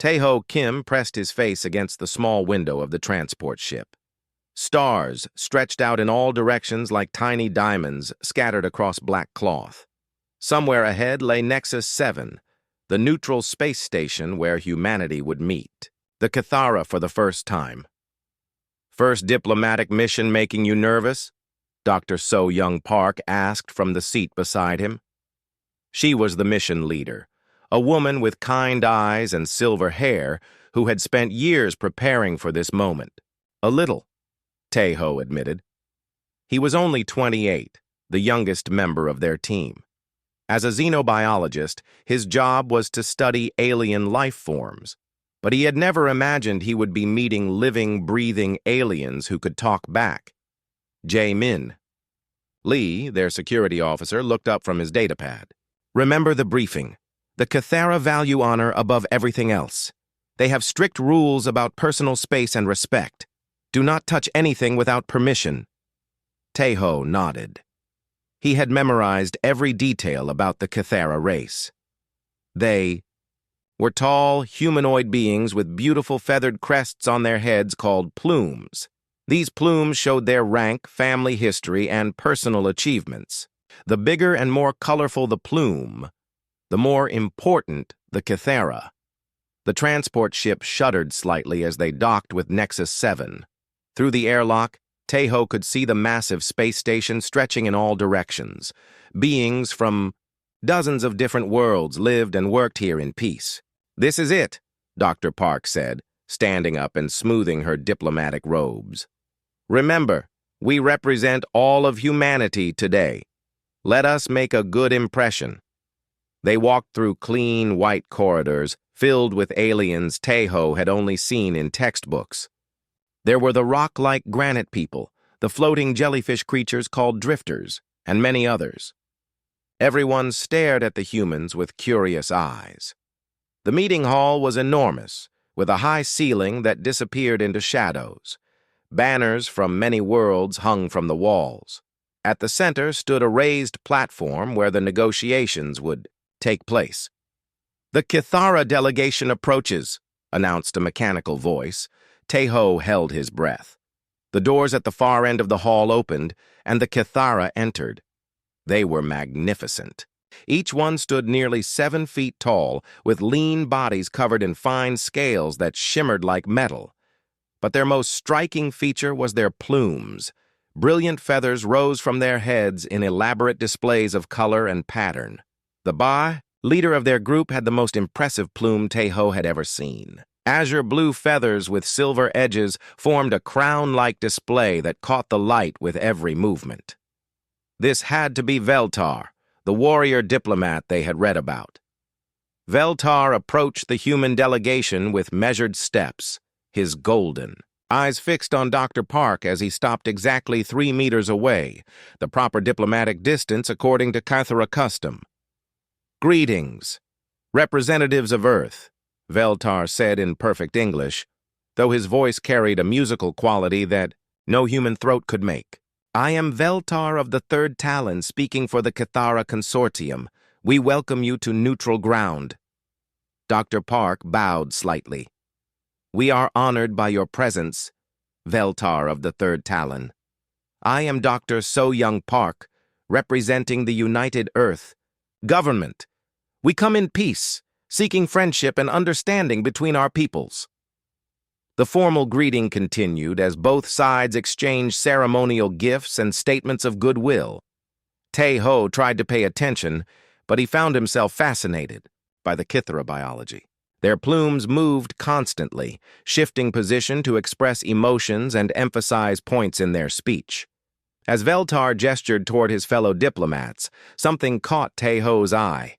Taeho Kim pressed his face against the small window of the transport ship. Stars stretched out in all directions like tiny diamonds scattered across black cloth. Somewhere ahead lay Nexus 7, the neutral space station where humanity would meet. The Cathara for the first time. "First diplomatic mission making you nervous?" Dr. So-Young Park asked from the seat beside him. She was the mission leader, a woman with kind eyes and silver hair who had spent years preparing for this moment. "A little," Taeho admitted. He was only 28, the youngest member of their team. As a xenobiologist, his job was to study alien life forms, but he had never imagined he would be meeting living, breathing aliens who could talk back. Jae-min. Lee, their security officer, looked up from his datapad. "Remember the briefing. The Cathara value honor above everything else. They have strict rules about personal space and respect. Do not touch anything without permission." Taeho nodded. He had memorized every detail about the Cathara race. They were tall, humanoid beings with beautiful feathered crests on their heads called plumes. These plumes showed their rank, family history, and personal achievements. The bigger and more colorful the plume, the more important the Cathara. The transport ship shuddered slightly as they docked with Nexus 7. Through the airlock, Taeho could see the massive space station stretching in all directions. Beings from dozens of different worlds lived and worked here in peace. "This is it," Dr. Park said, standing up and smoothing her diplomatic robes. "Remember, we represent all of humanity today. Let us make a good impression." They walked through clean, white corridors filled with aliens Taeho had only seen in textbooks. There were the rock-like granite people, the floating jellyfish creatures called drifters, and many others. Everyone stared at the humans with curious eyes. The meeting hall was enormous, with a high ceiling that disappeared into shadows. Banners from many worlds hung from the walls. At the center stood a raised platform where the negotiations would take place. "The Cathara delegation approaches," announced a mechanical voice. Taeho held his breath. The doors at the far end of the hall opened, and the Cathara entered. They were magnificent. Each one stood nearly 7 feet tall, with lean bodies covered in fine scales that shimmered like metal. But their most striking feature was their plumes. Brilliant feathers rose from their heads in elaborate displays of color and pattern. The Ba, leader of their group, had the most impressive plume Taeho had ever seen. Azure blue feathers with silver edges formed a crown-like display that caught the light with every movement. This had to be Veltar, the warrior diplomat they had read about. Veltar approached the human delegation with measured steps, his golden eyes fixed on Dr. Park as he stopped exactly 3 meters away, the proper diplomatic distance according to Cathara custom. "Greetings, representatives of Earth," Veltar said in perfect English, though his voice carried a musical quality that no human throat could make. "I am Veltar of the Third Talon speaking for the Cathara Consortium. We welcome you to neutral ground." Dr. Park bowed slightly. "We are honored by your presence, Veltar of the Third Talon. I am Dr. So-Young Park, representing the United Earth government. We come in peace, seeking friendship and understanding between our peoples." The formal greeting continued as both sides exchanged ceremonial gifts and statements of goodwill. Taeho tried to pay attention, but he found himself fascinated by the Cathara biology. Their plumes moved constantly, shifting position to express emotions and emphasize points in their speech. As Veltar gestured toward his fellow diplomats, something caught Taeho's eye.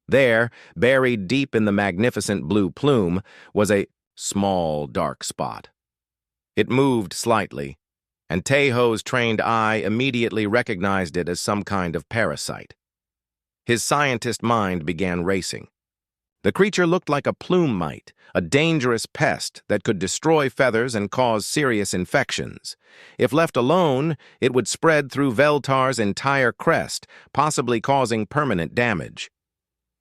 There, buried deep in the magnificent blue plume, was a small, dark spot. It moved slightly, and Taeho's trained eye immediately recognized it as some kind of parasite. His scientist mind began racing. The creature looked like a plume mite, a dangerous pest that could destroy feathers and cause serious infections. If left alone, it would spread through Veltar's entire crest, possibly causing permanent damage.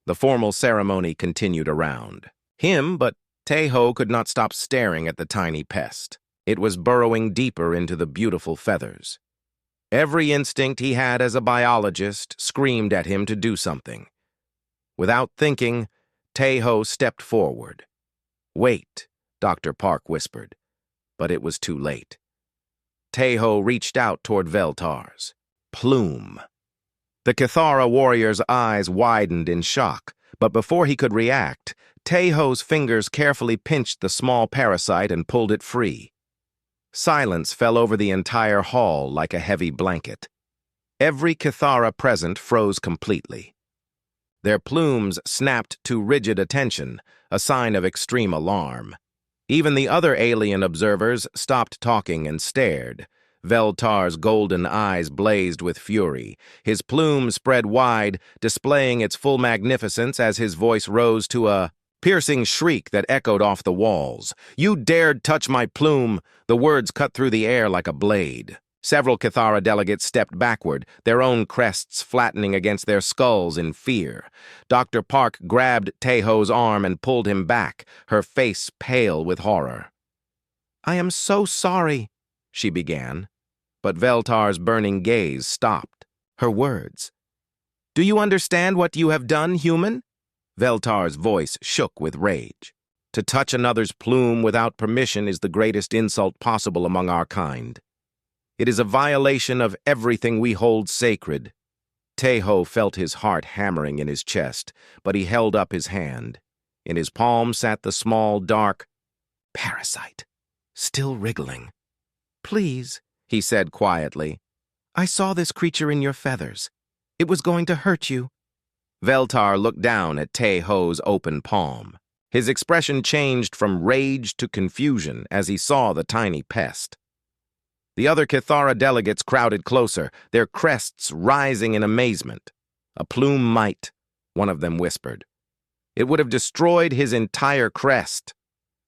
The formal ceremony continued around him, but Teho could not stop staring at the tiny pest. It was burrowing deeper into the beautiful feathers. Every instinct he had as a biologist screamed at him to do something. Without thinking, Teho stepped forward. "Wait," Dr. Park whispered, but it was too late. Teho reached out toward Veltar's. Plume. The Kithara warrior's eyes widened in shock, but before he could react, Teho's fingers carefully pinched the small parasite and pulled it free. Silence fell over the entire hall like a heavy blanket. Every Kithara present froze completely. Their plumes snapped to rigid attention, a sign of extreme alarm. Even the other alien observers stopped talking and stared. Veltar's golden eyes blazed with fury. His plume spread wide, displaying its full magnificence as his voice rose to a piercing shriek that echoed off the walls. "You dared touch my plume!" The words cut through the air like a blade. Several Kithara delegates stepped backward, their own crests flattening against their skulls in fear. Dr. Park grabbed Teho's arm and pulled him back, her face pale with horror. "I am so sorry," she began, but Veltar's burning gaze stopped. Her words. "Do you understand what you have done, human?" Veltar's voice shook with rage. "To touch another's plume without permission is the greatest insult possible among our kind. It is a violation of everything we hold sacred." Teho felt his heart hammering in his chest, but he held up his hand. In his palm sat the small, dark parasite, still wriggling. "Please," he said quietly. "I saw this creature in your feathers. It was going to hurt you." Veltar looked down at Teho's open palm. His expression changed from rage to confusion as he saw the tiny pest. The other Kithara delegates crowded closer, their crests rising in amazement. "A plume might," one of them whispered. "It would have destroyed his entire crest."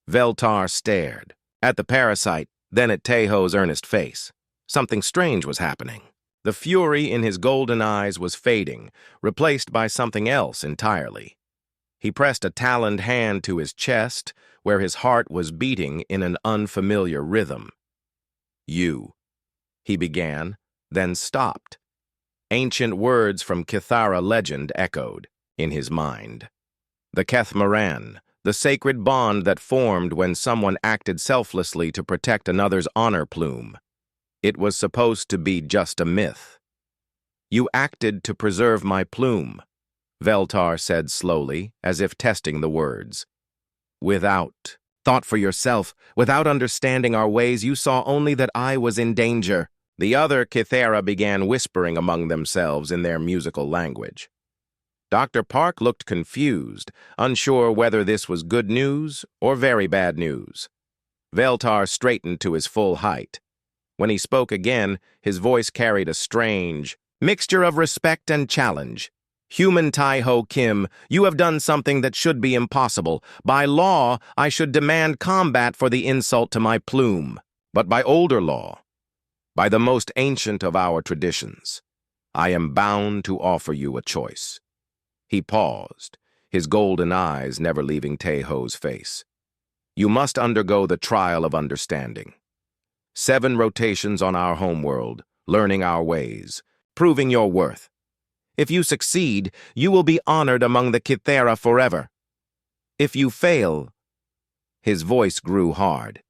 Veltar stared, at the parasite, then at Teho's earnest face. Something strange was happening. The fury in his golden eyes was fading, replaced by something else entirely. He pressed a taloned hand to his chest, where his heart was beating in an unfamiliar rhythm. "You," he began, then stopped. Ancient words from Kithara legend echoed in his mind. The Kethmaran, the sacred bond that formed when someone acted selflessly to protect another's honor plume. It was supposed to be just a myth. "You acted to preserve my plume," Veltar said slowly, as if testing the words. "Without thought for yourself, without understanding our ways, you saw only that I was in danger." The other Kithara began whispering among themselves in their musical language. Dr. Park looked confused, unsure whether this was good news or very bad news. Veltar straightened to his full height. When he spoke again, his voice carried a strange mixture of respect and challenge. "Human Tai-Ho Kim, you have done something that should be impossible. By law, I should demand combat for the insult to my plume. But by older law, by the most ancient of our traditions, I am bound to offer you a choice." He paused, his golden eyes never leaving Teho's face. "You must undergo the trial of understanding. 7 rotations on our homeworld, learning our ways, proving your worth. If you succeed, you will be honored among the Kithara forever. If you fail," his voice grew hard,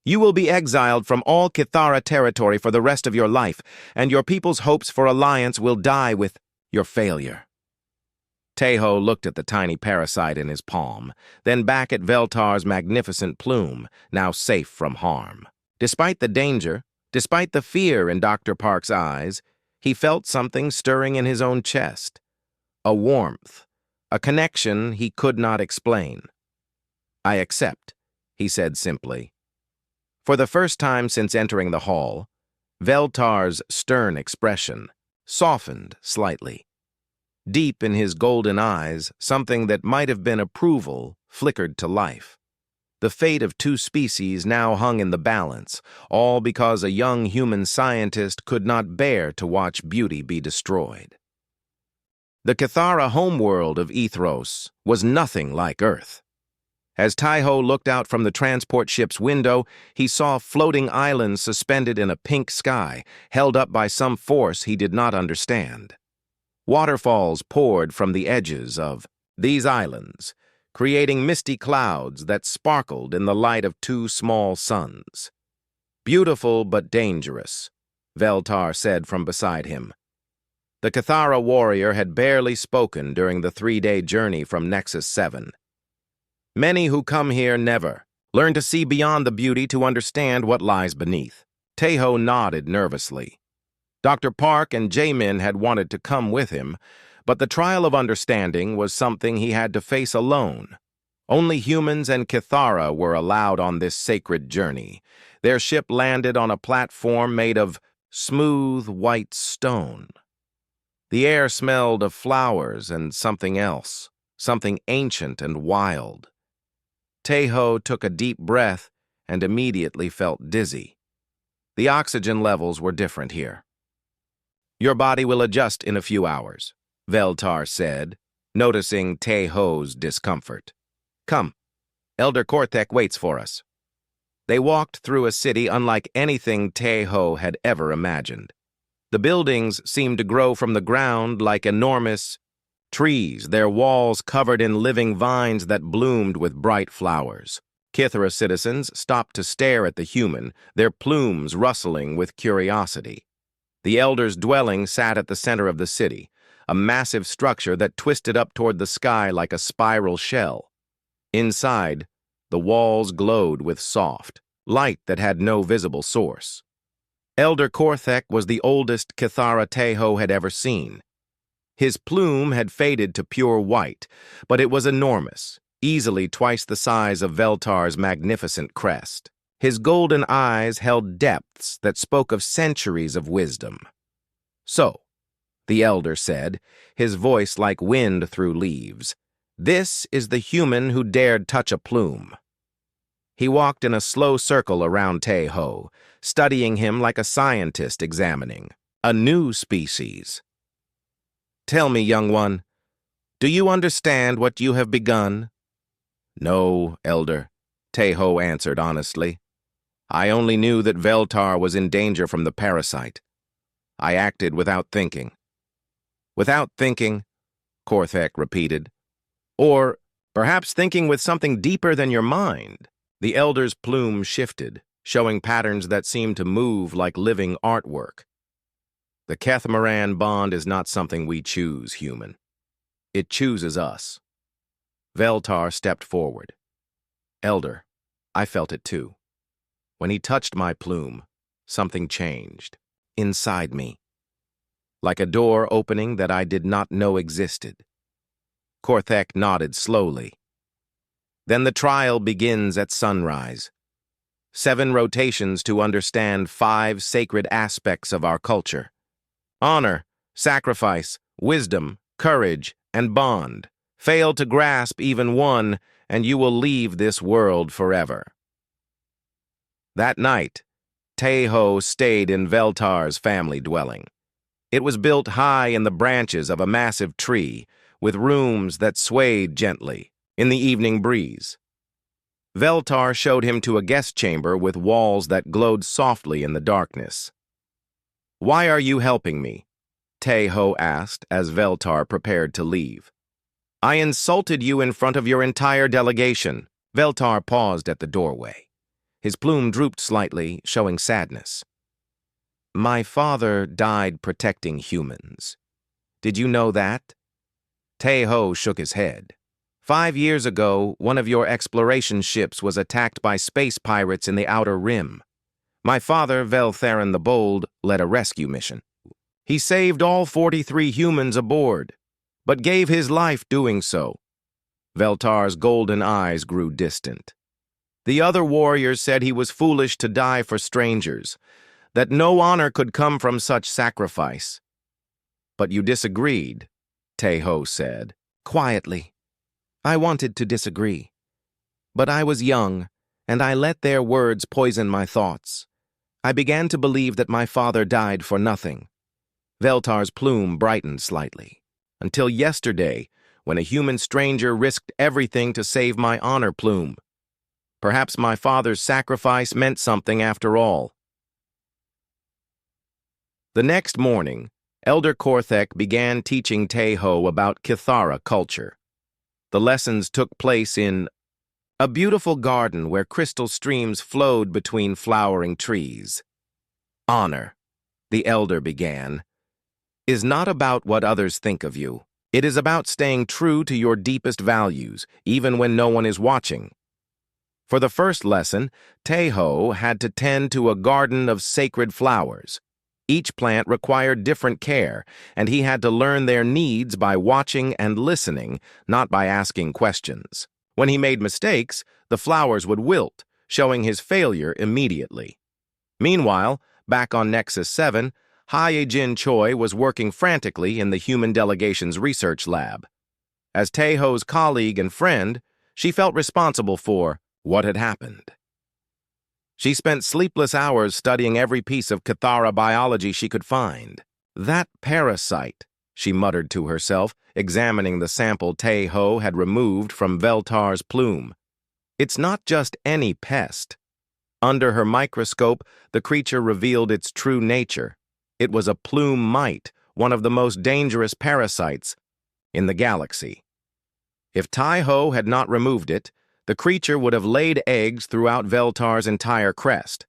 "you will be exiled from all Kithara territory for the rest of your life, and your people's hopes for alliance will die with your failure." Teho looked at the tiny parasite in his palm, then back at Veltar's magnificent plume, now safe from harm. Despite the danger, despite the fear in Dr. Park's eyes, he felt something stirring in his own chest. A warmth, a connection he could not explain. "I accept," he said simply. For the first time since entering the hall, Veltar's stern expression softened slightly. Deep in his golden eyes, something that might have been approval flickered to life. The fate of 2 species now hung in the balance, all because a young human scientist could not bear to watch beauty be destroyed. The Kithara homeworld of Ethros was nothing like Earth. As Taiho looked out from the transport ship's window, he saw floating islands suspended in a pink sky, held up by some force he did not understand. Waterfalls poured from the edges of these islands, creating misty clouds that sparkled in the light of two small suns. "Beautiful but dangerous," Veltar said from beside him. The Cathara warrior had barely spoken during the 3-day journey from Nexus 7. "Many who come here never learn to see beyond the beauty to understand what lies beneath." Taiho nodded nervously. Dr. Park and Jamin had wanted to come with him, but the trial of understanding was something he had to face alone. Only humans and Cathara were allowed on this sacred journey. Their ship landed on a platform made of smooth white stone. The air smelled of flowers and something else, something ancient and wild. Taiho took a deep breath and immediately felt dizzy. The oxygen levels were different here. "Your body will adjust in a few hours," Veltar said, noticing Taiho's discomfort. "Come, Elder Korthek waits for us." They walked through a city unlike anything Taiho had ever imagined. The buildings seemed to grow from the ground like enormous trees, their walls covered in living vines that bloomed with bright flowers. Kithara citizens stopped to stare at the human, their plumes rustling with curiosity. The elder's dwelling sat at the center of the city, a massive structure that twisted up toward the sky like a spiral shell. Inside, the walls glowed with soft light that had no visible source. Elder Korthek was the oldest Cathara Taiho had ever seen. His plume had faded to pure white, but it was enormous, easily twice the size of Veltar's magnificent crest. His golden eyes held depths that spoke of centuries of wisdom. "So," the elder said, his voice like wind through leaves, "this is the human who dared touch a plume." He walked in a slow circle around Taiho, studying him like a scientist examining a new species. "Tell me, young one, do you understand what you have begun?" "No, Elder," Taiho answered honestly. "I only knew that Veltar was in danger from the parasite. I acted without thinking." "Without thinking," Korthek repeated. "Or perhaps thinking with something deeper than your mind." The elder's plume shifted, showing patterns that seemed to move like living artwork. "The Catamaran bond is not something we choose, human. It chooses us." Veltar stepped forward. "Elder, I felt it too. When he touched my plume, something changed. Inside me. Like a door opening that I did not know existed." Korthek nodded slowly. "Then the trial begins at sunrise. 7 rotations to understand 5 sacred aspects of our culture. Honor, sacrifice, wisdom, courage, and bond. Fail to grasp even one, and you will leave this world forever." That night, Taiho stayed in Veltar's family dwelling. It was built high in the branches of a massive tree, with rooms that swayed gently in the evening breeze. Veltar showed him to a guest chamber with walls that glowed softly in the darkness. "Why are you helping me?" Taiho asked as Veltar prepared to leave. "I insulted you in front of your entire delegation." Veltar paused at the doorway. His plume drooped slightly, showing sadness. "My father died protecting humans. Did you know that?" Taiho shook his head. 5 years ago, one of your exploration ships was attacked by space pirates in the Outer Rim. My father, Veltherin the Bold, led a rescue mission. He saved all 43 humans aboard, but gave his life doing so." Veltar's golden eyes grew distant. "The other warriors said he was foolish to die for strangers, that no honor could come from such sacrifice." "But you disagreed," Taiho said, quietly. "I wanted to disagree. But I was young, and I let their words poison my thoughts. I began to believe that my father died for nothing." Veltar's plume brightened slightly. "Until yesterday, when a human stranger risked everything to save my honor, Plume. Perhaps my father's sacrifice meant something after all. The next morning, Elder Korthek began teaching Tae-ho about Kithara culture. The lessons took place in a beautiful garden where crystal streams flowed between flowering trees. Honor, the elder began, is not about what others think of you. It is about staying true to your deepest values, even when no one is watching. For the first lesson, Tae-ho had to tend to a garden of sacred flowers. Each plant required different care, and he had to learn their needs by watching and listening, not by asking questions. When he made mistakes, the flowers would wilt, showing his failure immediately. Meanwhile, back on Nexus 7, Hae-jin Choi was working frantically in the human delegation's research lab. As Tae-ho's colleague and friend, she felt responsible for what had happened. She spent sleepless hours studying every piece of Kithara biology she could find. That parasite, she muttered to herself, examining the sample Tae-ho had removed from Veltar's plume. It's not just any pest. Under her microscope, the creature revealed its true nature. It was a plume mite, one of the most dangerous parasites in the galaxy. If Tae-ho had not removed it, the creature would have laid eggs throughout Veltar's entire crest.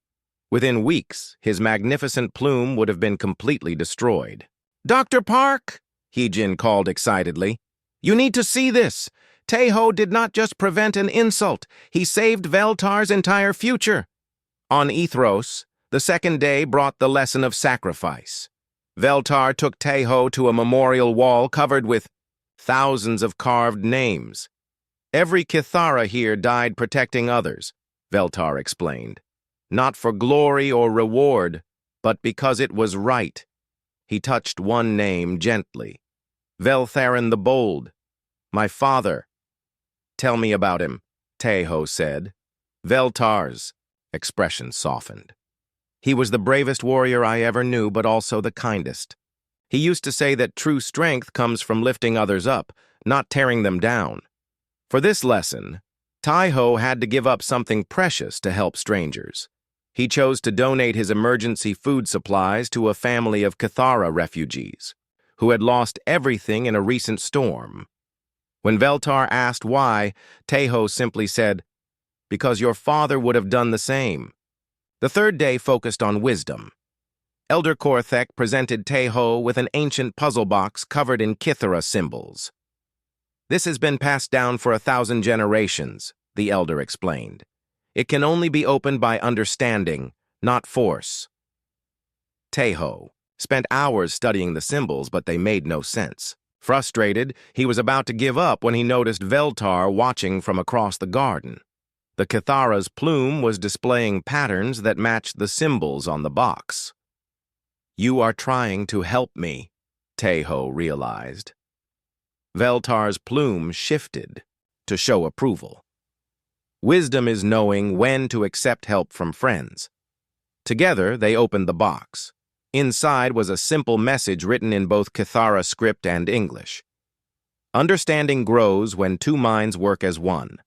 Within weeks, his magnificent plume would have been completely destroyed. "Dr. Park!" Hae-jin called excitedly. "You need to see this! Tae-ho did not just prevent an insult, he saved Veltar's entire future." On Ethros, the second day brought the lesson of sacrifice. Veltar took Tae-ho to a memorial wall covered with thousands of carved names. "Every Kithara here died protecting others," Veltar explained. "Not for glory or reward, but because it was right." He touched one name gently. "Veltharan the Bold. My father." "Tell me about him," Tae-ho said. Veltar's expression softened. "He was the bravest warrior I ever knew, but also the kindest. He used to say that true strength comes from lifting others up, not tearing them down. For this lesson, Tae-ho had to give up something precious to help strangers. He chose to donate his emergency food supplies to a family of Kithara refugees, who had lost everything in a recent storm. When Veltar asked why, Tae-ho simply said, "Because your father would have done the same." The third day focused on wisdom. Elder Korthek presented Tae-ho with an ancient puzzle box covered in Kithara symbols. "This has been passed down for 1,000 generations," the elder explained. "It can only be opened by understanding, not force." Tae-ho spent hours studying the symbols, but they made no sense. Frustrated, he was about to give up when he noticed Veltar watching from across the garden. The Kithara's plume was displaying patterns that matched the symbols on the box. "You are trying to help me," Tae-ho realized. Veltar's plume shifted to show approval. Wisdom is knowing when to accept help from friends. Together, they opened the box. Inside was a simple message written in both Kithara script and English. "Understanding grows when two minds work as one."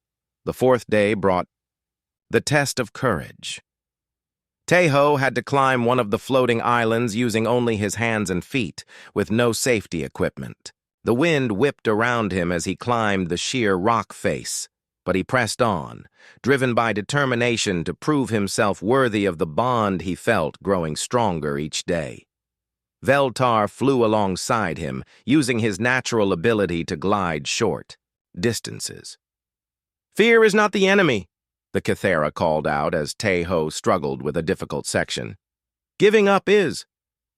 The fourth day brought the test of courage. Tae-ho had to climb one of the floating islands using only his hands and feet, with no safety equipment. The wind whipped around him as he climbed the sheer rock face, but he pressed on, driven by determination to prove himself worthy of the bond he felt growing stronger each day. Veltar flew alongside him, using his natural ability to glide short distances. "Fear is not the enemy," the Kithara called out as Tae-ho struggled with a difficult section. "Giving up is."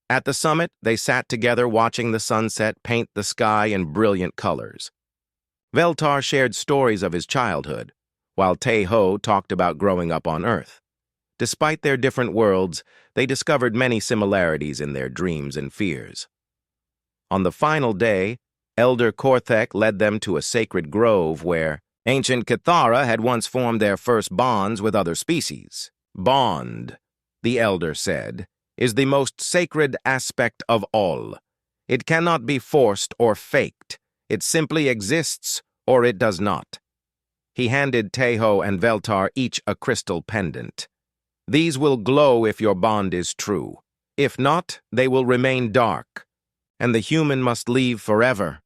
At the summit, they sat together watching the sunset paint the sky in brilliant colors. Veltar shared stories of his childhood, while Tae-ho talked about growing up on Earth. Despite their different worlds, they discovered many similarities in their dreams and fears. On the final day, Elder Korthek led them to a sacred grove where ancient Kithara had once formed their first bonds with other species. "Bond," the elder said, "is the most sacred aspect of all. It cannot be forced or faked. It simply exists, or it does not. He handed Teho and Veltar each a crystal pendant. These will glow if your bond is true. If not, they will remain dark, and the human must leave forever.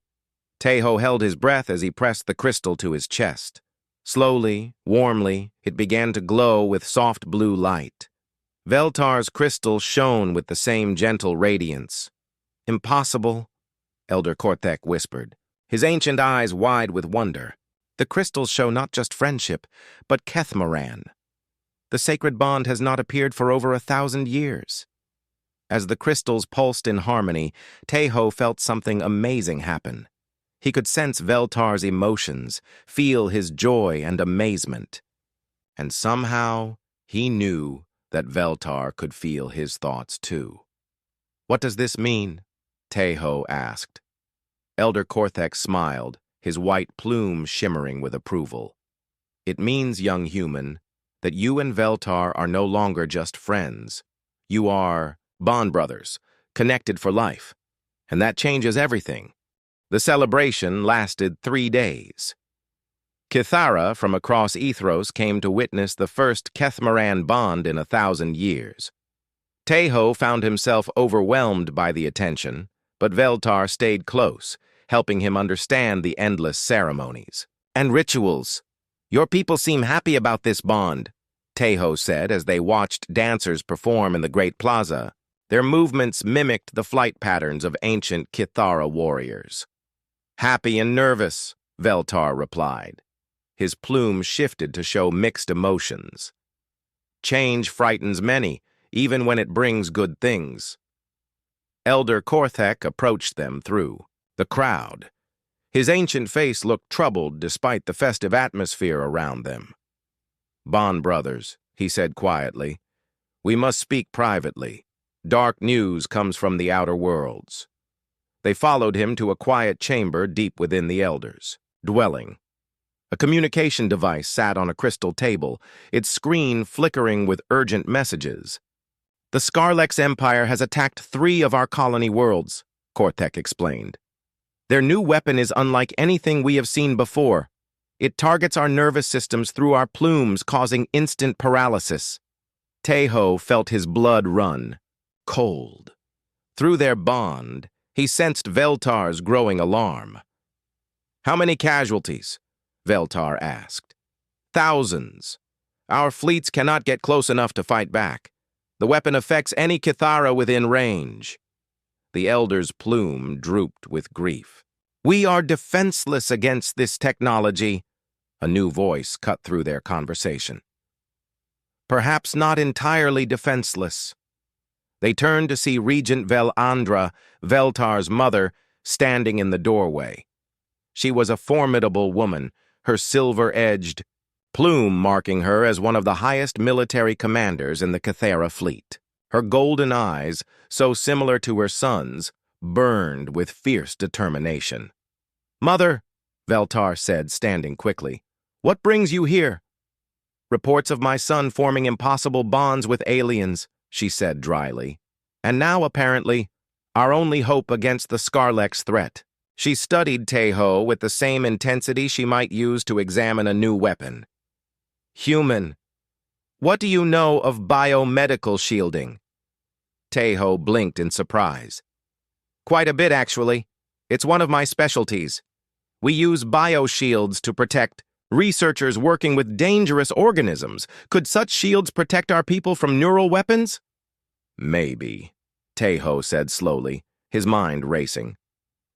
Teho held his breath as he pressed the crystal to his chest. Slowly, warmly, it began to glow with soft blue light. Veltar's crystal shone with the same gentle radiance. "Impossible," Elder Korthek whispered, his ancient eyes wide with wonder. "The crystals show not just friendship, but Kethmaran. The sacred bond has not appeared for over 1,000 years." As the crystals pulsed in harmony, Teho felt something amazing happen. He could sense Veltar's emotions, feel his joy and amazement. And somehow, he knew that Veltar could feel his thoughts too. "What does this mean?" Teho asked. Elder Korthek smiled, his white plume shimmering with approval. "It means, young human, that you and Veltar are no longer just friends. You are bond brothers, connected for life. And that changes everything." The celebration lasted 3 days. Kithara from across Ethros came to witness the first Kethmaran bond in 1,000 years. Teho found himself overwhelmed by the attention, but Veltar stayed close, helping him understand the endless ceremonies and rituals. "Your people seem happy about this bond," Teho said as they watched dancers perform in the great plaza. Their movements mimicked the flight patterns of ancient Kithara warriors. "Happy and nervous," Veltar replied. His plume shifted to show mixed emotions. "Change frightens many, even when it brings good things." Elder Korthek approached them through the crowd. His ancient face looked troubled despite the festive atmosphere around them. "Bond brothers," he said quietly, "we must speak privately. Dark news comes from the outer worlds." They followed him to a quiet chamber deep within the elders' dwelling. A communication device sat on a crystal table, its screen flickering with urgent messages. "The Scarlex Empire has attacked 3 of our colony worlds," Korthek explained. "Their new weapon is unlike anything we have seen before. It targets our nervous systems through our plumes, causing instant paralysis." Teho felt his blood run, cold. Through their bond, he sensed Veltar's growing alarm. "How many casualties?" Veltar asked. "Thousands. Our fleets cannot get close enough to fight back. The weapon affects any Kithara within range." The elder's plume drooped with grief. "We are defenseless against this technology," a new voice cut through their conversation. "Perhaps not entirely defenseless." They turned to see Regent Velandra, Veltar's mother, standing in the doorway. She was a formidable woman, her silver-edged plume marking her as one of the highest military commanders in the Kithara fleet. Her golden eyes, so similar to her son's, burned with fierce determination. "Mother," Veltar said, standing quickly, "what brings you here?" "Reports of my son forming impossible bonds with aliens," she said dryly. "And now, apparently, our only hope against the Scarlex threat." She studied Teho with the same intensity she might use to examine a new weapon. "Human, what do you know of biomedical shielding?" Teho blinked in surprise. "Quite a bit, actually. It's one of my specialties. We use bioshields to protect researchers working with dangerous organisms. Could such shields protect our people from neural weapons?" "Maybe," Teho said slowly, his mind racing.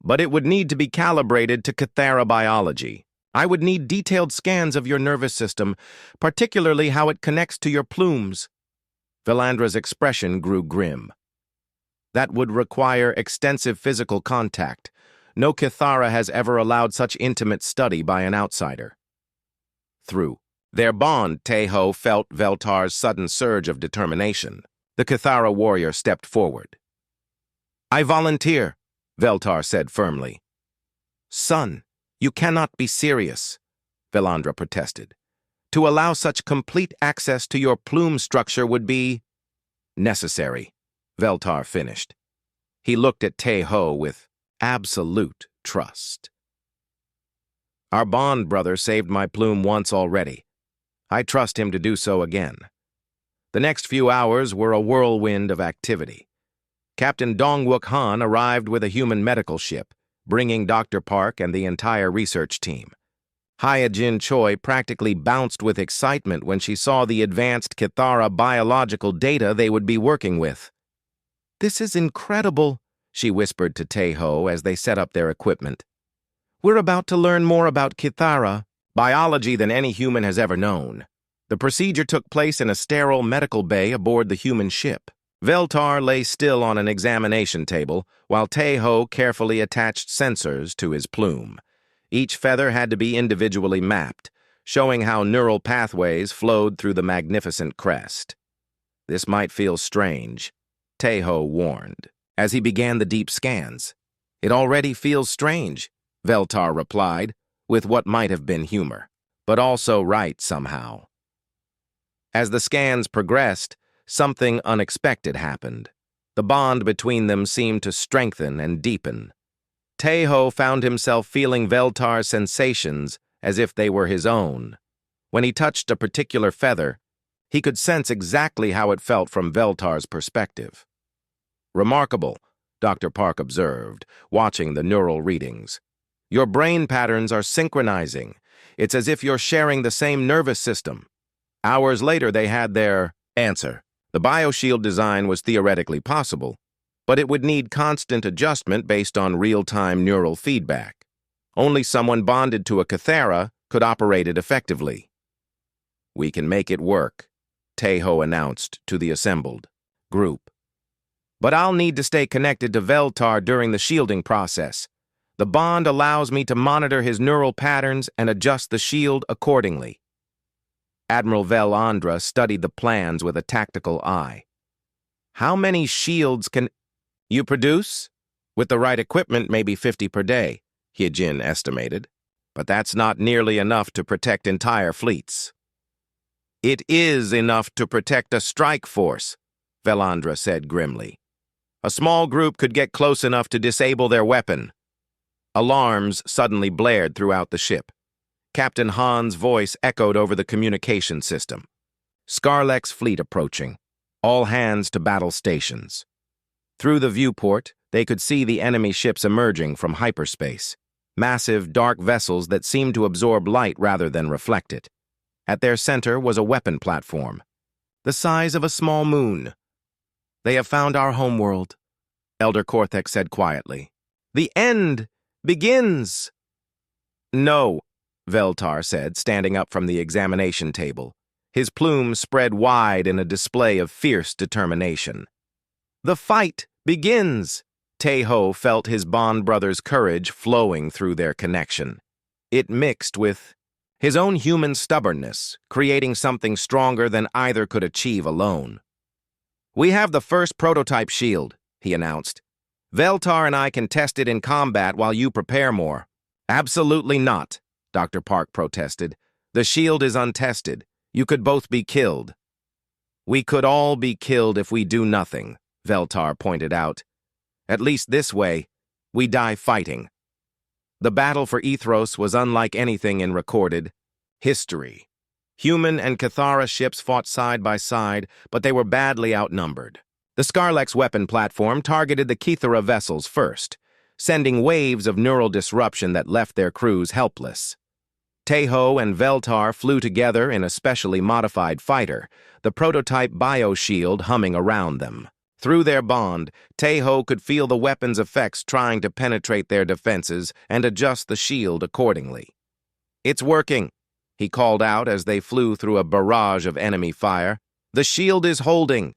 "But it would need to be calibrated to Kithara biology. I would need detailed scans of your nervous system, particularly how it connects to your plumes." Velandra's expression grew grim. "That would require extensive physical contact. No Kithara has ever allowed such intimate study by an outsider." Through their bond, Teho felt Veltar's sudden surge of determination. The Kithara warrior stepped forward. "I volunteer," Veltar said firmly. "Son, you cannot be serious," Velandra protested. "To allow such complete access to your plume structure would be necessary," Veltar finished. He looked at Teho with absolute trust. Our Bond brother saved my Plume once already. I trust him to do so again. The next few hours were a whirlwind of activity. Captain Dongwook Han arrived with a human medical ship, bringing Dr. Park and the entire research team. Hyojin Choi practically bounced with excitement when she saw the advanced Kithara biological data they would be working with. "This is incredible," she whispered to Taeho as they set up their equipment. "We're about to learn more about Kithara, biology than any human has ever known." The procedure took place in a sterile medical bay aboard the human ship. Veltar lay still on an examination table, while Taeho carefully attached sensors to his plume. Each feather had to be individually mapped, showing how neural pathways flowed through the magnificent crest. "This might feel strange," Taeho warned, as he began the deep scans. "It already feels strange," Veltar replied, with what might have been humor, but also right somehow. As the scans progressed, something unexpected happened. The bond between them seemed to strengthen and deepen. Taeho found himself feeling Veltar's sensations as if they were his own. When he touched a particular feather, he could sense exactly how it felt from Veltar's perspective. "Remarkable," Dr. Park observed, watching the neural readings. "Your brain patterns are synchronizing. It's as if you're sharing the same nervous system." Hours later, they had their answer. The bioshield design was theoretically possible, but it would need constant adjustment based on real-time neural feedback. Only someone bonded to a Kithara could operate it effectively. "We can make it work," Taeho announced to the assembled group. "But I'll need to stay connected to Veltar during the shielding process. The bond allows me to monitor his neural patterns and adjust the shield accordingly." Admiral Vel Andra studied the plans with a tactical eye. "How many shields can you produce?" "With the right equipment, maybe 50 per day," Hyojin estimated. "But that's not nearly enough to protect entire fleets." "It is enough to protect a strike force," Velandra said grimly. "A small group could get close enough to disable their weapon." Alarms suddenly blared throughout the ship. Captain Han's voice echoed over the communication system. Scarleck's fleet approaching. All hands to battle stations. Through the viewport, they could see the enemy ships emerging from hyperspace. Massive, dark vessels that seemed to absorb light rather than reflect it. At their center was a weapon platform, the size of a small moon. "They have found our homeworld," Elder Korthek said quietly. "The end begins." "No," Veltar said, standing up from the examination table, his plume spread wide in a display of fierce determination. "The fight begins." Taeho felt his Bond brother's courage flowing through their connection. It mixed with his own human stubbornness, creating something stronger than either could achieve alone. "We have the first prototype shield," he announced. "Veltar and I can test it in combat while you prepare more." "Absolutely not," Dr. Park protested. "The shield is untested. You could both be killed." "We could all be killed if we do nothing," Veltar pointed out. "At least this way, we die fighting." The battle for Ethros was unlike anything in recorded history. Human and Kithara ships fought side by side, but they were badly outnumbered. The Scarleck's weapon platform targeted the Kithara vessels first, sending waves of neural disruption that left their crews helpless. Taeho and Veltar flew together in a specially modified fighter, the prototype bioshield humming around them. Through their bond, Taeho could feel the weapon's effects trying to penetrate their defenses and adjust the shield accordingly. "It's working," he called out as they flew through a barrage of enemy fire. "The shield is holding."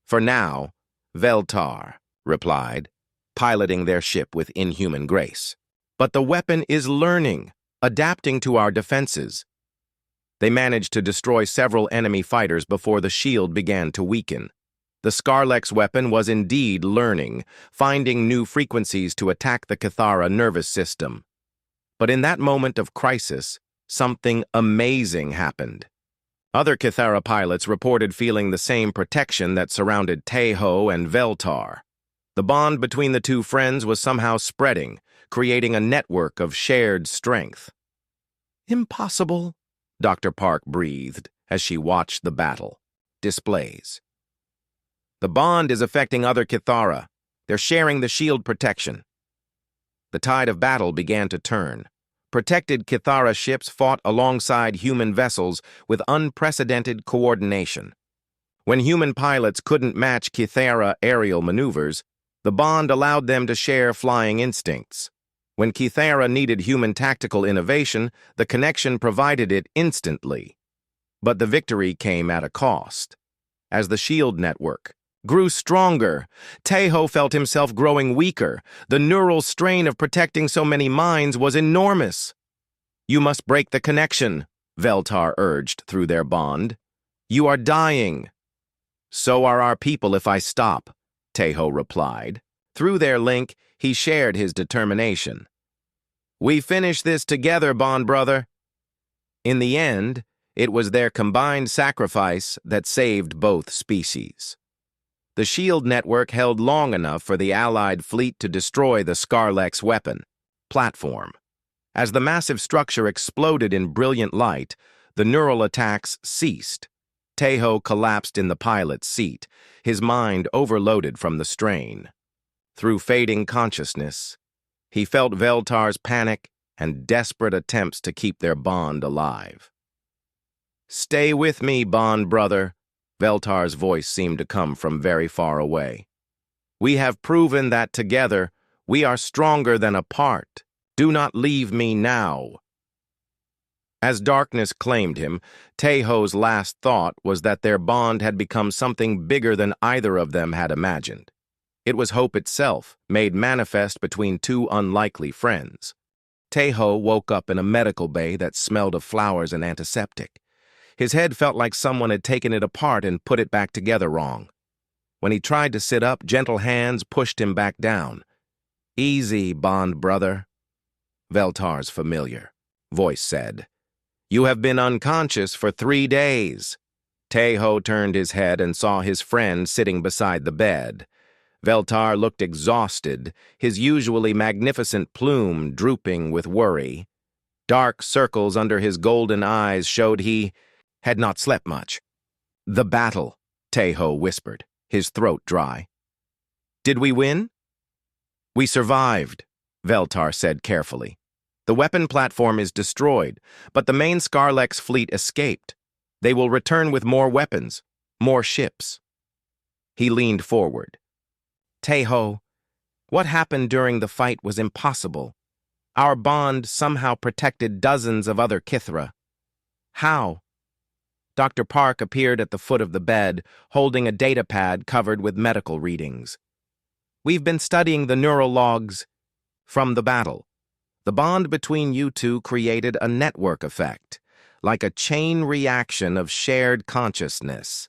"For now," Veltar replied, piloting their ship with inhuman grace. "But the weapon is learning, adapting to our defenses." They managed to destroy several enemy fighters before the shield began to weaken. The Scarleck's weapon was indeed learning, finding new frequencies to attack the Kithara nervous system. But in that moment of crisis, something amazing happened. Other Kithara pilots reported feeling the same protection that surrounded Taeho and Veltar. The bond between the two friends was somehow spreading, creating a network of shared strength. Impossible, Dr. Park breathed as she watched the battle. Displays. The bond is affecting other Kithara. They're sharing the shield protection. The tide of battle began to turn. Protected Kithara ships fought alongside human vessels with unprecedented coordination. When human pilots couldn't match Kithara aerial maneuvers, the bond allowed them to share flying instincts. When Kithara needed human tactical innovation, the connection provided it instantly. But the victory came at a cost. As the shield network grew stronger, Teho felt himself growing weaker. The neural strain of protecting so many minds was enormous. "You must break the connection," Veltar urged through their bond. "You are dying." "So are our people if I stop," Teho replied. Through their link, he shared his determination. "We finish this together, bond brother." In the end, it was their combined sacrifice that saved both species. The shield network held long enough for the Allied fleet to destroy the Scarlex weapon platform. As the massive structure exploded in brilliant light, the neural attacks ceased. Teho collapsed in the pilot's seat, his mind overloaded from the strain. Through fading consciousness, he felt Veltar's panic and desperate attempts to keep their bond alive. "Stay with me, bond brother," Veltar's voice seemed to come from very far away. "We have proven that together we are stronger than apart. Do not leave me now." As darkness claimed him, Teho's last thought was that their bond had become something bigger than either of them had imagined. It was hope itself, made manifest between two unlikely friends. Teho woke up in a medical bay that smelled of flowers and antiseptic. His head felt like someone had taken it apart and put it back together wrong. When he tried to sit up, gentle hands pushed him back down. "Easy, bond brother," Veltar's familiar voice said. "You have been unconscious for 3 days." Teho turned his head and saw his friend sitting beside the bed. Veltar looked exhausted, his usually magnificent plume drooping with worry. Dark circles under his golden eyes showed he had not slept much. "The battle," Teho whispered, his throat dry. "Did we win?" "We survived," Veltar said carefully. "The weapon platform is destroyed, but the main Scarlex fleet escaped. They will return with more weapons, more ships." He leaned forward. "Teho, what happened during the fight was impossible. Our bond somehow protected dozens of other Kithra. How?" Dr. Park appeared at the foot of the bed, holding a data pad covered with medical readings. "We've been studying the neural logs from the battle. The bond between you two created a network effect, like a chain reaction of shared consciousness.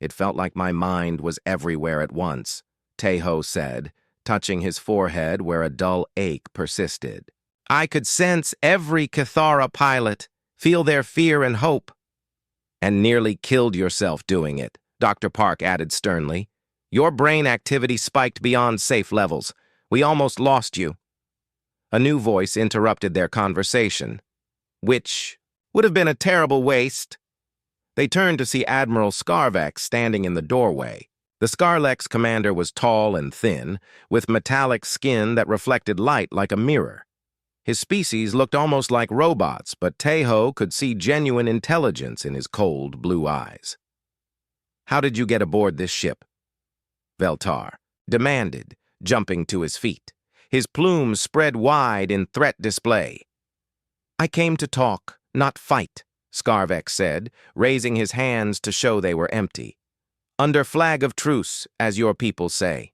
It felt like my mind was everywhere at once," Teho said, touching his forehead where a dull ache persisted. "I could sense every Kithara pilot, feel their fear and hope." "And nearly killed yourself doing it," Dr. Park added sternly. "Your brain activity spiked beyond safe levels. We almost lost you." A new voice interrupted their conversation. "Which would have been a terrible waste." They turned to see Admiral Scarvex standing in the doorway. The Scarlex commander was tall and thin, with metallic skin that reflected light like a mirror. His species looked almost like robots, but Teho could see genuine intelligence in his cold blue eyes. "How did you get aboard this ship?" Veltar demanded, jumping to his feet. His plume spread wide in threat display. "I came to talk, not fight," Scarvex said, raising his hands to show they were empty. "Under flag of truce, as your people say."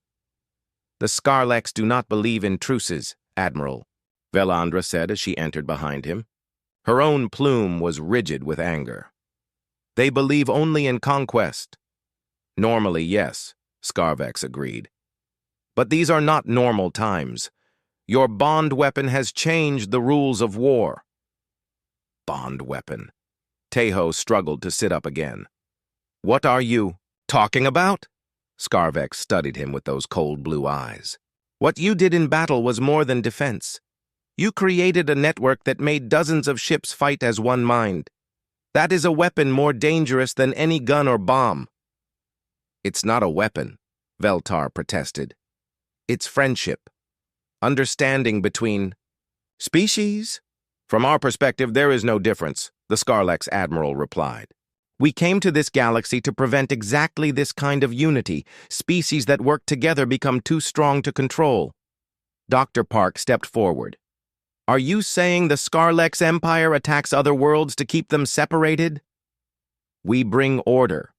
"The Scarlex do not believe in truces, Admiral," Velandra said as she entered behind him. Her own plume was rigid with anger. "They believe only in conquest." "Normally, yes," Scarvex agreed. "But these are not normal times. Your bond weapon has changed the rules of war." "Bond weapon?" Teho struggled to sit up again. "What are you talking about?" Scarvex studied him with those cold blue eyes. "What you did in battle was more than defense. You created a network that made dozens of ships fight as one mind. That is a weapon more dangerous than any gun or bomb. It's not a weapon, Veltar protested. It's friendship. Understanding between species? From our perspective, there is no difference, the Scarlex Admiral replied. We came to this galaxy to prevent exactly this kind of unity. Species that work together become too strong to control. Dr. Park stepped forward. Are you saying the Scarlex Empire attacks other worlds to keep them separated? We bring order,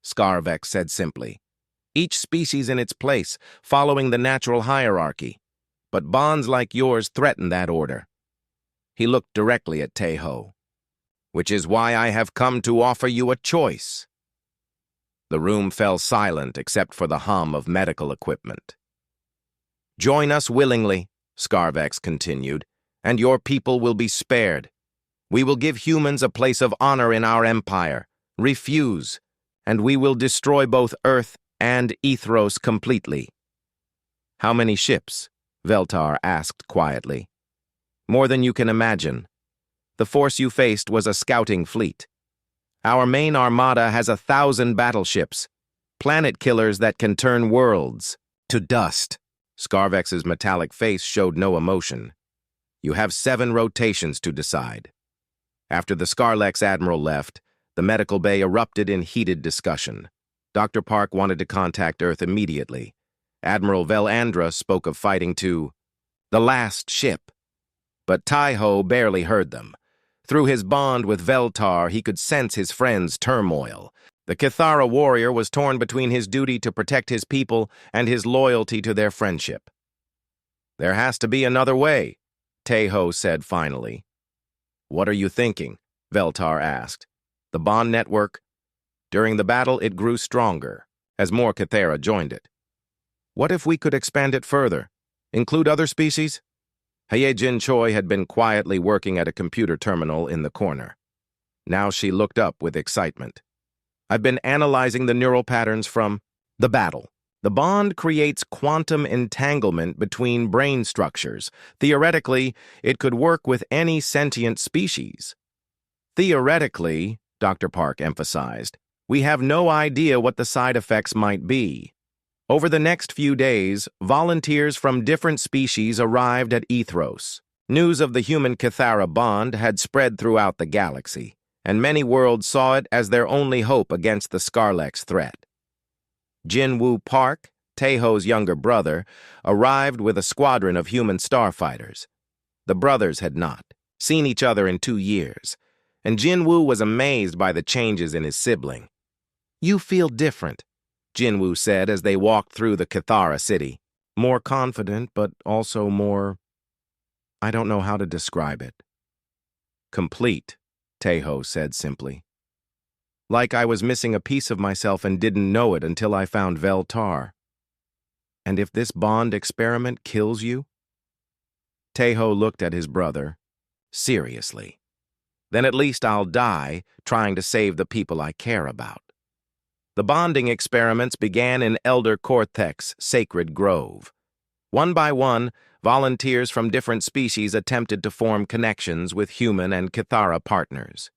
Scarvex said simply. Each species in its place, following the natural hierarchy. But bonds like yours threaten that order. He looked directly at Teho. Which is why I have come to offer you a choice. The room fell silent except for the hum of medical equipment. Join us willingly, Scarvex continued, and your people will be spared. We will give humans a place of honor in our empire. Refuse, and we will destroy both Earth and Ethros completely. How many ships? Veltar asked quietly. More than you can imagine. The force you faced was a scouting fleet. Our main armada has 1,000 battleships, planet killers that can turn worlds to dust. Scarvex's metallic face showed no emotion. You have 7 rotations to decide. After the Scarlex Admiral left, the medical bay erupted in heated discussion. Dr. Park wanted to contact Earth immediately. Admiral Velandra spoke of fighting to the last ship. But Teho barely heard them. Through his bond with Veltar, he could sense his friend's turmoil. The Cathara warrior was torn between his duty to protect his people and his loyalty to their friendship. There has to be another way, Teho said finally. What are you thinking? Veltar asked. The bond network? During the battle, it grew stronger, as more Cathara joined it. What if we could expand it further? Include other species? Haye-Jin Choi had been quietly working at a computer terminal in the corner. Now she looked up with excitement. I've been analyzing the neural patterns from the battle. The bond creates quantum entanglement between brain structures. Theoretically, it could work with any sentient species. Theoretically, Dr. Park emphasized, we have no idea what the side effects might be. Over the next few days, volunteers from different species arrived at Ethros. News of the human-Cathara bond had spread throughout the galaxy, and many worlds saw it as their only hope against the Scarlex threat. Jinwoo Park, Teho's younger brother, arrived with a squadron of human starfighters. The brothers had not seen each other in 2 years, and Jinwoo was amazed by the changes in his sibling. You feel different, Jinwoo said as they walked through the Cathara city. More confident, but also more... I don't know how to describe it. Complete, Teho said simply. Like I was missing a piece of myself and didn't know it until I found Veltar. And if this bond experiment kills you? Teho looked at his brother, seriously. Then at least I'll die trying to save the people I care about. The bonding experiments began in Elder Cortex's sacred grove. One by one, volunteers from different species attempted to form connections with human and Cathara partners.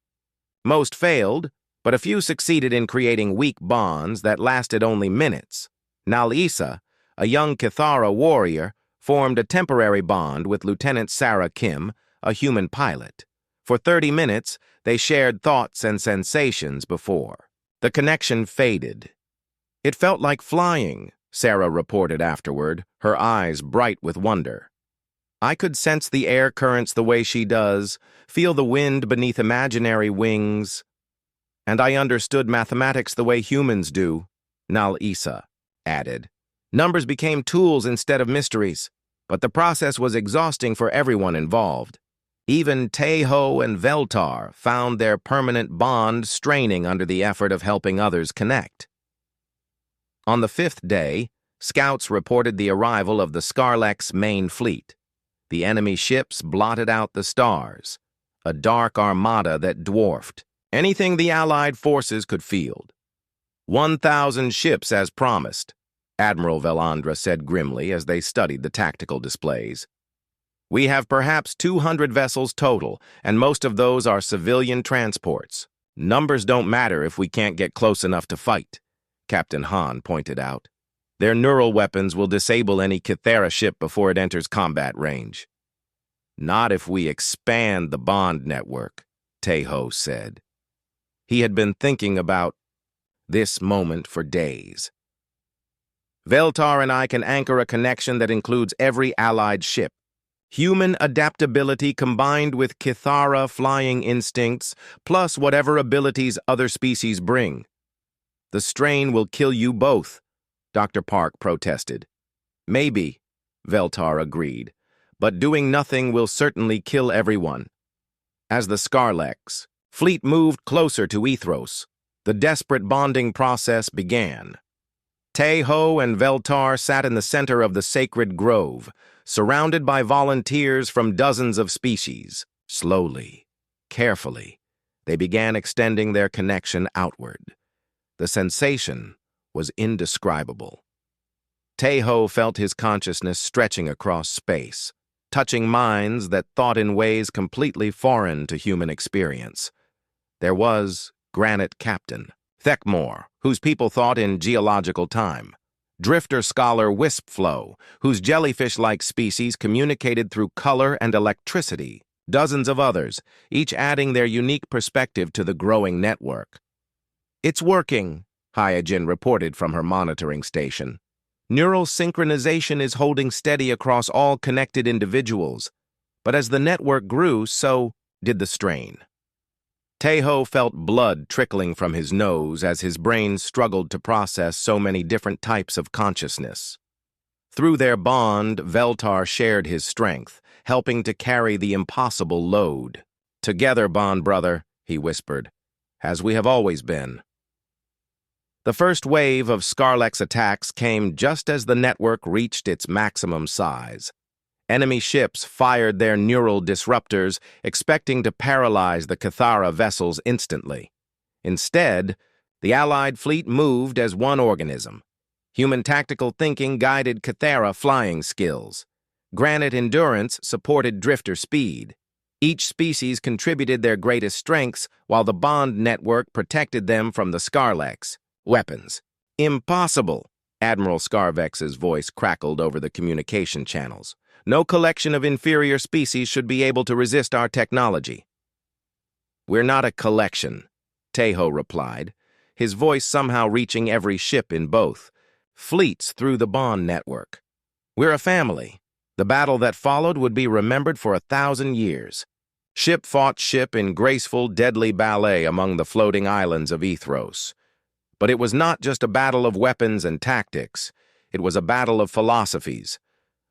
Most failed, but a few succeeded in creating weak bonds that lasted only minutes. Nal-Isa, a young Cathara warrior, formed a temporary bond with Lieutenant Sarah Kim, a human pilot. For 30 minutes, they shared thoughts and sensations before. The connection faded. It felt like flying, Sarah reported afterward, her eyes bright with wonder. I could sense the air currents the way she does, feel the wind beneath imaginary wings. And I understood mathematics the way humans do, Nal-Isa added. Numbers became tools instead of mysteries, but the process was exhausting for everyone involved. Even Teho and Veltar found their permanent bond straining under the effort of helping others connect. On the 5th day, scouts reported the arrival of the Scarlex main fleet. The enemy ships blotted out the stars, a dark armada that dwarfed anything the Allied forces could field. 1,000 ships as promised, Admiral Velandra said grimly as they studied the tactical displays. We have perhaps 200 vessels total, and most of those are civilian transports. Numbers don't matter if we can't get close enough to fight, Captain Hahn pointed out. Their neural weapons will disable any Kythera ship before it enters combat range. Not if we expand the bond network, Tejo said. He had been thinking about this moment for days. Veltar and I can anchor a connection that includes every allied ship. Human adaptability combined with Kythera flying instincts, plus whatever abilities other species bring. The strain will kill you both, Dr. Park protested. Maybe, Veltar agreed, but doing nothing will certainly kill everyone. As the Scarlex fleet moved closer to Ethros, the desperate bonding process began. Tejo and Veltar sat in the center of the sacred grove, surrounded by volunteers from dozens of species. Slowly, carefully, they began extending their connection outward. The sensation was indescribable. Tejo felt his consciousness stretching across space, touching minds that thought in ways completely foreign to human experience. There was Granite Captain Thekmor, whose people thought in geological time. Drifter scholar Wispflow, whose jellyfish-like species communicated through color and electricity. Dozens of others, each adding their unique perspective to the growing network. It's working, Hyojin reported from her monitoring station. Neural synchronization is holding steady across all connected individuals, but as the network grew, so did the strain. Tejo felt blood trickling from his nose as his brain struggled to process so many different types of consciousness. Through their bond, Veltar shared his strength, helping to carry the impossible load. Together, bond brother, he whispered, as we have always been. The first wave of Scarlex attacks came just as the network reached its maximum size. Enemy ships fired their neural disruptors, expecting to paralyze the Kythera vessels instantly. Instead, the Allied fleet moved as one organism. Human tactical thinking guided Kythera flying skills. Granite endurance supported drifter speed. Each species contributed their greatest strengths, while the bond network protected them from the Scarlex weapons. Impossible! Admiral Scarvex's voice crackled over the communication channels. No collection of inferior species should be able to resist our technology. We're not a collection, Tejo replied, his voice somehow reaching every ship in both fleets through the bond network. We're a family. The battle that followed would be remembered for 1,000 years. Ship fought ship in graceful, deadly ballet among the floating islands of Ethros. But it was not just a battle of weapons and tactics. It was a battle of philosophies.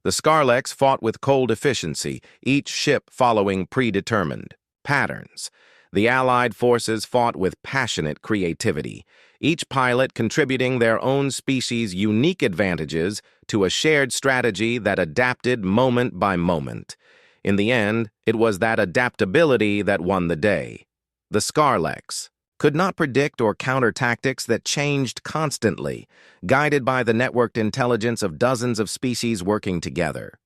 The Scarlex fought with cold efficiency, each ship following predetermined patterns. The Allied forces fought with passionate creativity, each pilot contributing their own species' unique advantages to a shared strategy that adapted moment by moment. In the end, it was that adaptability that won the day. The Scarlex could not predict or counter tactics that changed constantly, guided by the networked intelligence of dozens of species working together.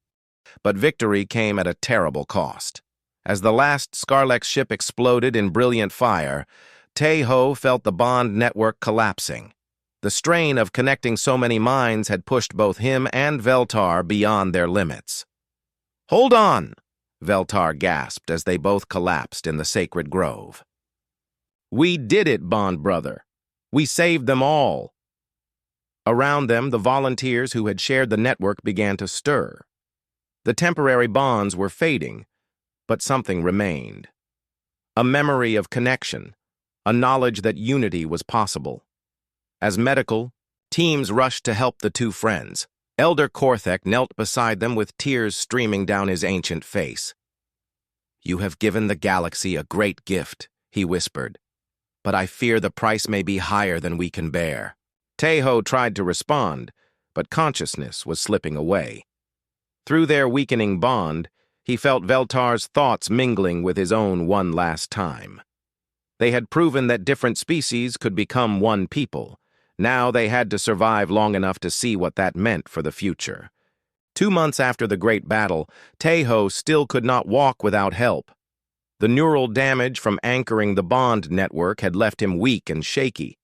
But victory came at a terrible cost. As the last Scarlex ship exploded in brilliant fire, Tejo felt the bond network collapsing. The strain of connecting so many minds had pushed both him and Veltar beyond their limits. "Hold on!" Veltar gasped as they both collapsed in the sacred grove. "We did it, bond brother. We saved them all." Around them, the volunteers who had shared the network began to stir. The temporary bonds were fading, but something remained. A memory of connection, a knowledge that unity was possible. As medical, teams rushed to help the two friends. Elder Korthek knelt beside them with tears streaming down his ancient face. "You have given the galaxy a great gift," he whispered. "But I fear the price may be higher than we can bear." Tejo tried to respond, but consciousness was slipping away. Through their weakening bond, he felt Veltar's thoughts mingling with his own one last time. They had proven that different species could become one people. Now they had to survive long enough to see what that meant for the future. 2 months after the Great Battle, Taeho still could not walk without help. The neural damage from anchoring the bond network had left him weak and shaky.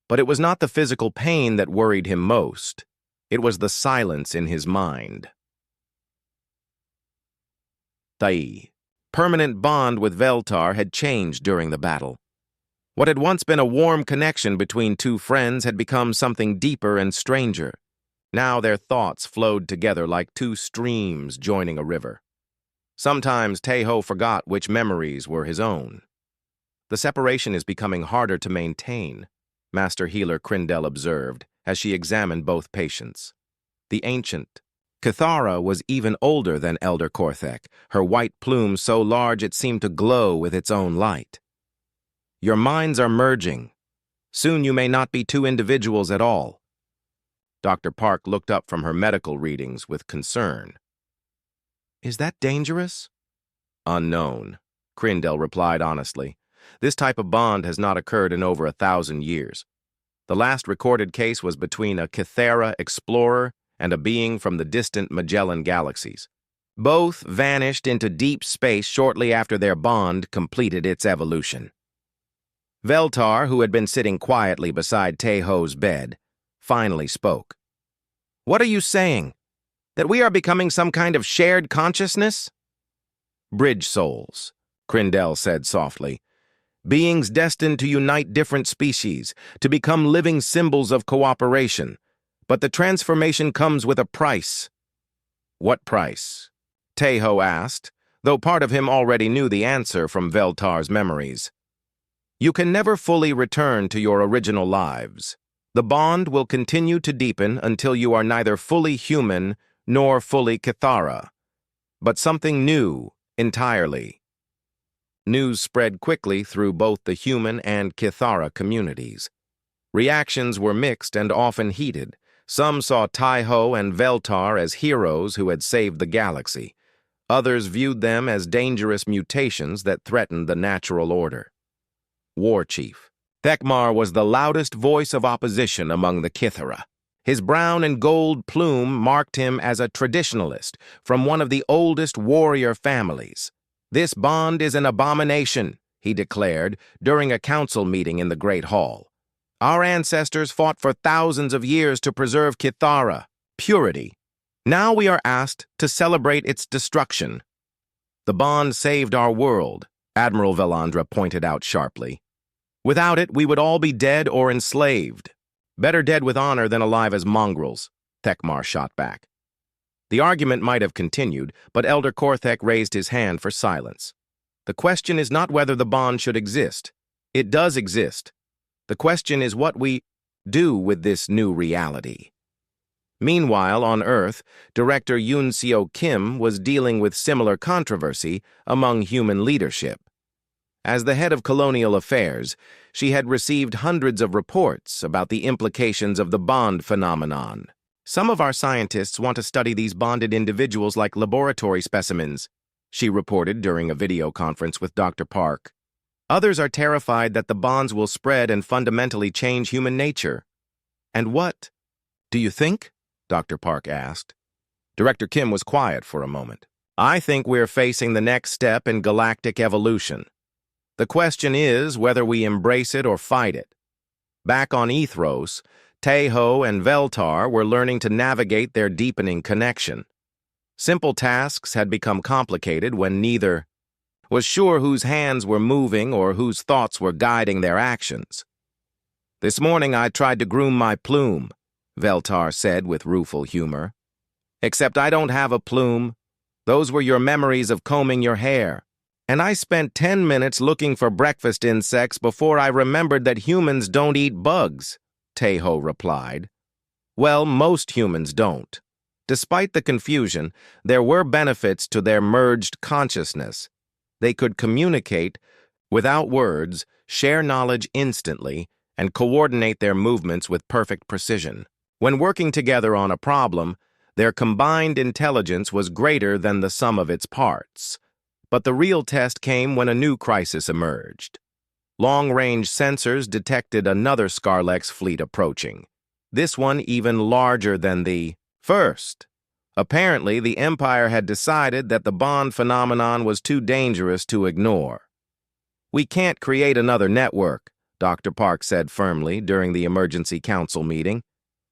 But it was not the physical pain that worried him most. It was the silence in his mind. Tae. Permanent bond with Veltar had changed during the battle. What had once been a warm connection between two friends had become something deeper and stranger. Now their thoughts flowed together like two streams joining a river. Sometimes Taeho forgot which memories were his own. The separation is becoming harder to maintain, Master Healer Krindel observed as she examined both patients. The ancient Kithara was even older than Elder Korthek, her white plume so large it seemed to glow with its own light. Your minds are merging. Soon you may not be two individuals at all. Dr. Park looked up from her medical readings with concern. Is that dangerous? Unknown, Krindel replied honestly. This type of bond has not occurred in over 1,000 years. The last recorded case was between a Kithara explorer and a being from the distant Magellan galaxies. Both vanished into deep space shortly after their bond completed its evolution. Veltar, who had been sitting quietly beside Taeho's bed, finally spoke. What are you saying? That we are becoming some kind of shared consciousness? Bridge souls, Krindel said softly. Beings destined to unite different species, to become living symbols of cooperation. But the transformation comes with a price. What price? Taeho asked, though part of him already knew the answer from Veltar's memories. You can never fully return to your original lives. The bond will continue to deepen until you are neither fully human nor fully Kithara, but something new entirely. News spread quickly through both the human and Kithara communities. Reactions were mixed and often heated. Some saw Taeho and Veltar as heroes who had saved the galaxy. Others viewed them as dangerous mutations that threatened the natural order. War Chief Thekmar was the loudest voice of opposition among the Kithara. His brown and gold plume marked him as a traditionalist from one of the oldest warrior families. This bond is an abomination, he declared during a council meeting in the Great Hall. Our ancestors fought for thousands of years to preserve Kithara, purity. Now we are asked to celebrate its destruction. The bond saved our world, Admiral Velandra pointed out sharply. Without it, we would all be dead or enslaved. Better dead with honor than alive as mongrels, Thekmar shot back. The argument might have continued, but Elder Korthek raised his hand for silence. The question is not whether the bond should exist. It does exist. The question is what we do with this new reality. Meanwhile, on Earth, Director Yoon Seo Kim was dealing with similar controversy among human leadership. As the head of colonial affairs, she had received hundreds of reports about the implications of the bond phenomenon. Some of our scientists want to study these bonded individuals like laboratory specimens, she reported during a video conference with Dr. Park. Others are terrified that the bonds will spread and fundamentally change human nature. And what do you think? Dr. Park asked. Director Kim was quiet for a moment. I think we're facing the next step in galactic evolution. The question is whether we embrace it or fight it. Back on Ethros, Taeho and Veltar were learning to navigate their deepening connection. Simple tasks had become complicated when neither was sure whose hands were moving or whose thoughts were guiding their actions. This morning I tried to groom my plume, Veltar said with rueful humor. Except I don't have a plume. Those were your memories of combing your hair. And I spent 10 minutes looking for breakfast insects before I remembered that humans don't eat bugs, Taeho replied. Well, most humans don't. Despite the confusion, there were benefits to their merged consciousness. They could communicate without words, share knowledge instantly, and coordinate their movements with perfect precision. When working together on a problem, their combined intelligence was greater than the sum of its parts. But the real test came when a new crisis emerged. Long-range sensors detected another Scarlex fleet approaching, this one even larger than the first. Apparently, the Empire had decided that the bond phenomenon was too dangerous to ignore. "We can't create another network," Dr. Park said firmly during the emergency council meeting.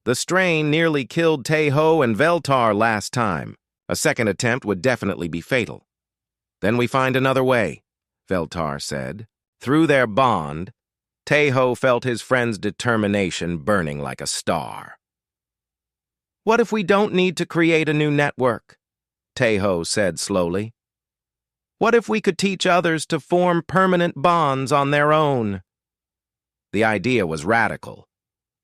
"The strain nearly killed Tae-Ho and Veltar last time. A second attempt would definitely be fatal." "Then we find another way," Veltar said. Through their bond, Tae-Ho felt his friend's determination burning like a star. "What if we don't need to create a new network?" Tae-Ho said slowly. "What if we could teach others to form permanent bonds on their own?" The idea was radical.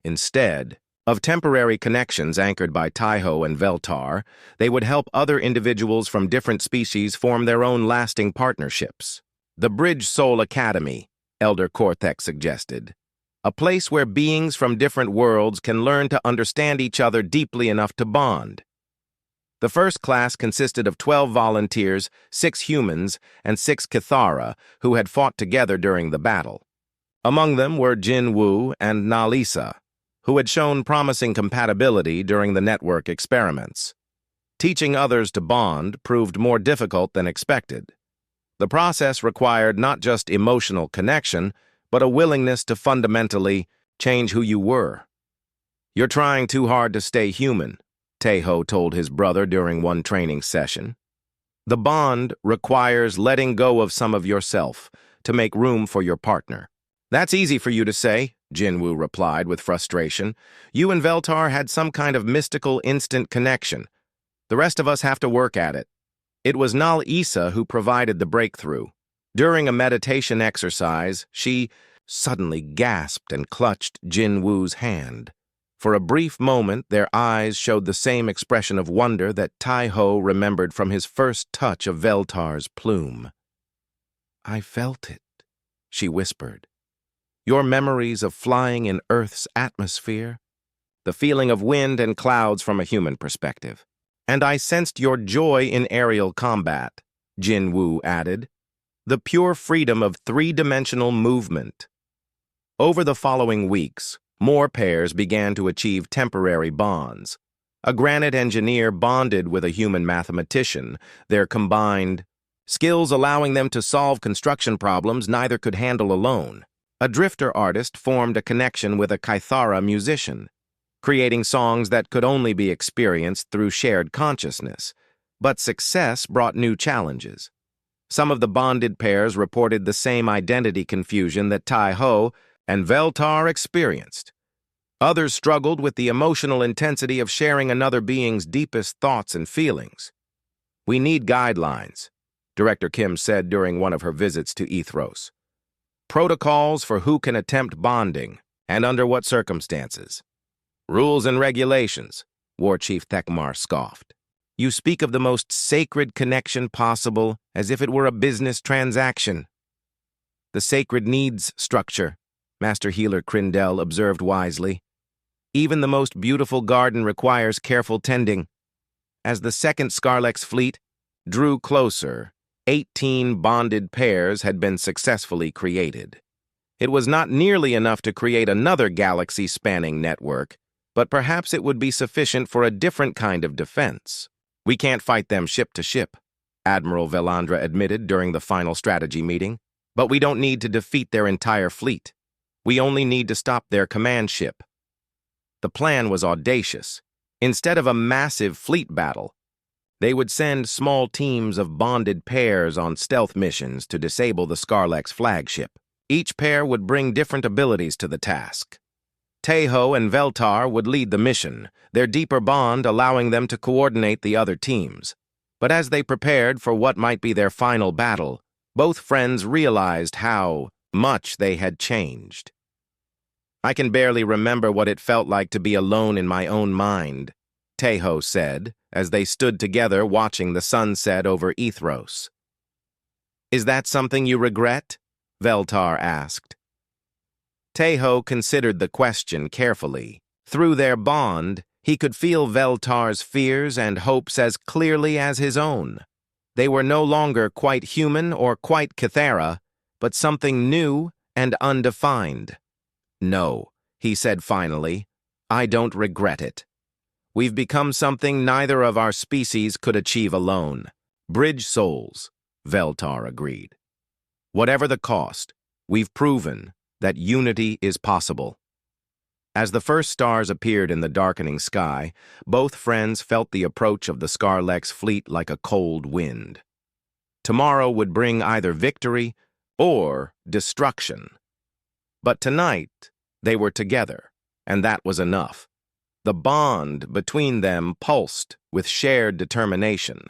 Instead of temporary connections anchored by Tae-Ho and Veltar, they would help other individuals from different species form their own lasting partnerships. "The Bridge Soul Academy," Elder Cortex suggested. "A place where beings from different worlds can learn to understand each other deeply enough to bond." The first class consisted of 12 volunteers, 6 humans, and 6 Cathara, who had fought together during the battle. Among them were Jin Woo and Nalisa, who had shown promising compatibility during the network experiments. Teaching others to bond proved more difficult than expected. The process required not just emotional connection, but a willingness to fundamentally change who you were. "You're trying too hard to stay human," Tae-Ho told his brother during one training session. "The bond requires letting go of some of yourself to make room for your partner." "That's easy for you to say," Jinwoo replied with frustration. "You and Veltar had some kind of mystical instant connection. The rest of us have to work at it." It was Nal Issa who provided the breakthrough. During a meditation exercise, she suddenly gasped and clutched Jinwoo's hand. For a brief moment, their eyes showed the same expression of wonder that Tae-Ho remembered from his first touch of Veltar's plume. "I felt it," she whispered. "Your memories of flying in Earth's atmosphere, the feeling of wind and clouds from a human perspective. And I sensed your joy in aerial combat," Jinwoo added. "The pure freedom of three-dimensional movement." Over the following weeks, more pairs began to achieve temporary bonds. A granite engineer bonded with a human mathematician, their combined skills allowing them to solve construction problems neither could handle alone. A drifter artist formed a connection with a Kaithara musician, creating songs that could only be experienced through shared consciousness. But success brought new challenges. Some of the bonded pairs reported the same identity confusion that Tae-Ho and Veltar experienced. Others struggled with the emotional intensity of sharing another being's deepest thoughts and feelings. "We need guidelines," Director Kim said during one of her visits to Ethros. "Protocols for who can attempt bonding, and under what circumstances. Rules and regulations," War Chief Thekmar scoffed. "You speak of the most sacred connection possible as if it were a business transaction." "The sacred needs structure," Master Healer Krindel observed wisely. "Even the most beautiful garden requires careful tending." As the second Scarlex fleet drew closer, 18 bonded pairs had been successfully created. It was not nearly enough to create another galaxy-spanning network, but perhaps it would be sufficient for a different kind of defense. "We can't fight them ship to ship," Admiral Velandra admitted during the final strategy meeting. "But we don't need to defeat their entire fleet. We only need to stop their command ship." The plan was audacious. Instead of a massive fleet battle, they would send small teams of bonded pairs on stealth missions to disable the Scarlex flagship. Each pair would bring different abilities to the task. Tae-Ho and Veltar would lead the mission, their deeper bond allowing them to coordinate the other teams. But as they prepared for what might be their final battle, both friends realized how much they had changed. "I can barely remember what it felt like to be alone in my own mind," Tae-Ho said, as they stood together watching the sunset over Ethros. "Is that something you regret?" Veltar asked. Tae-Ho considered the question carefully. Through their bond, he could feel Veltar's fears and hopes as clearly as his own. They were no longer quite human or quite Cathara, but something new and undefined. "No," he said finally, "I don't regret it. We've become something neither of our species could achieve alone. Bridge souls, Veltar agreed. Whatever the cost, we've proven that unity is possible. As the first stars appeared in the darkening sky, both friends felt the approach of the Scarlex fleet like a cold wind. Tomorrow would bring either victory or destruction. But tonight, they were together, and that was enough. The bond between them pulsed with shared determination.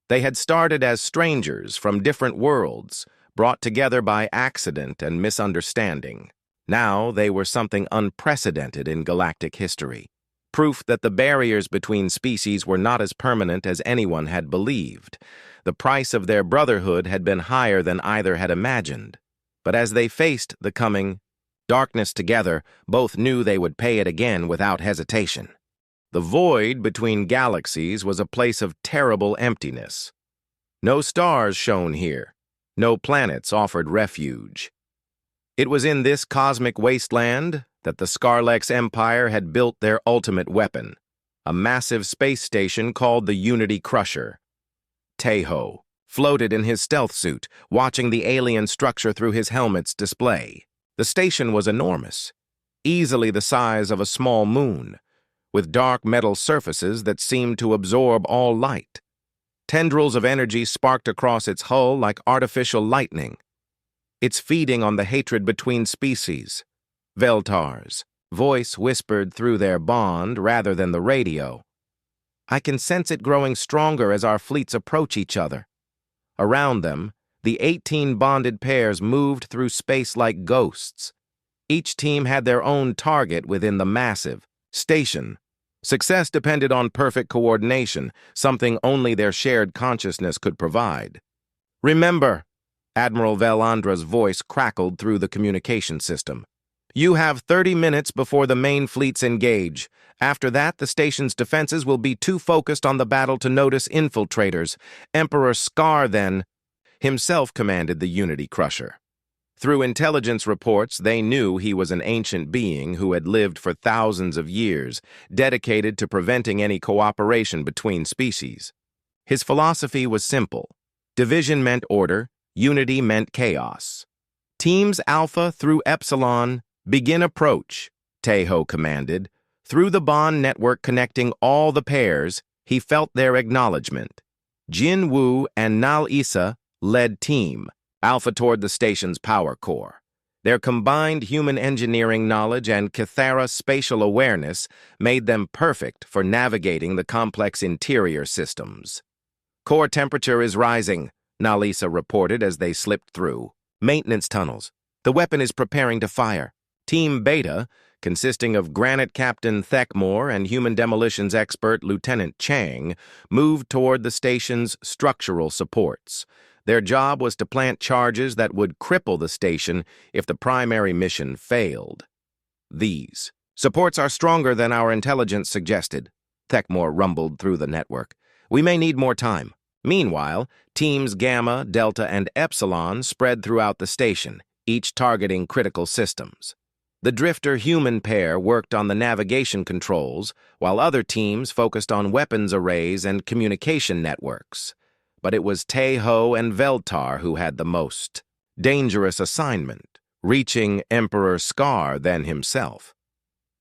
They had started as strangers from different worlds, brought together by accident and misunderstanding. Now they were something unprecedented in galactic history, proof that the barriers between species were not as permanent as anyone had believed. The price of their brotherhood had been higher than either had imagined. But as they faced the coming darkness together, both knew they would pay it again without hesitation. The void between galaxies was a place of terrible emptiness. No stars shone here. No planets offered refuge. It was in this cosmic wasteland that the Scarlex Empire had built their ultimate weapon, a massive space station called the Unity Crusher. Tejo floated in his stealth suit, watching the alien structure through his helmet's display. The station was enormous, easily the size of a small moon, with dark metal surfaces that seemed to absorb all light. Tendrils of energy sparked across its hull like artificial lightning. It's feeding on the hatred between species. Veltar's voice whispered through their bond rather than the radio. I can sense it growing stronger as our fleets approach each other. Around them, the 18 bonded pairs moved through space like ghosts. Each team had their own target within the massive station. Success depended on perfect coordination, something only their shared consciousness could provide. Remember, Admiral Velandra's voice crackled through the communication system. You have 30 minutes before the main fleets engage. After that, the station's defenses will be too focused on the battle to notice infiltrators. Emperor Scar, then, himself commanded the Unity Crusher. Through intelligence reports, they knew he was an ancient being who had lived for thousands of years, dedicated to preventing any cooperation between species. His philosophy was simple. Division meant order, unity meant chaos. Teams Alpha through Epsilon, begin approach, Tejo commanded. Through the bond network connecting all the pairs, he felt their acknowledgement. Jin Wu and Nal Issa led team, Alpha toward the station's power core. Their combined human engineering knowledge and Cathara spatial awareness made them perfect for navigating the complex interior systems. Core temperature is rising, Nal Issa reported as they slipped through. Maintenance tunnels. The weapon is preparing to fire. Team Beta, consisting of Granite Captain Thekmore and Human Demolitions expert Lieutenant Chang, moved toward the station's structural supports. Their job was to plant charges that would cripple the station if the primary mission failed. These supports are stronger than our intelligence suggested, Thekmore rumbled through the network. We may need more time. Meanwhile, teams Gamma, Delta, and Epsilon spread throughout the station, each targeting critical systems. The Drifter-human pair worked on the navigation controls, while other teams focused on weapons arrays and communication networks. But it was Tejo and Veltar who had the most dangerous assignment, reaching Emperor Scar then himself.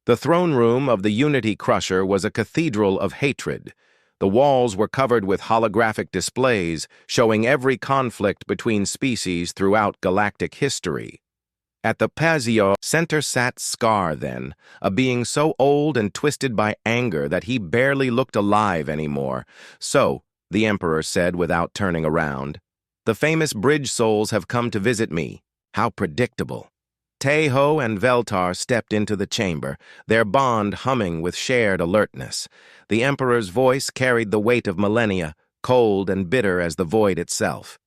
The throne room of the Unity Crusher was a cathedral of hatred. The walls were covered with holographic displays showing every conflict between species throughout galactic history. At the Pazio center sat Scar then, a being so old and twisted by anger that he barely looked alive anymore. So, the Emperor said without turning around, the famous bridge souls have come to visit me. How predictable. Tejo and Veltar stepped into the chamber, their bond humming with shared alertness. The Emperor's voice carried the weight of millennia, cold and bitter as the void itself.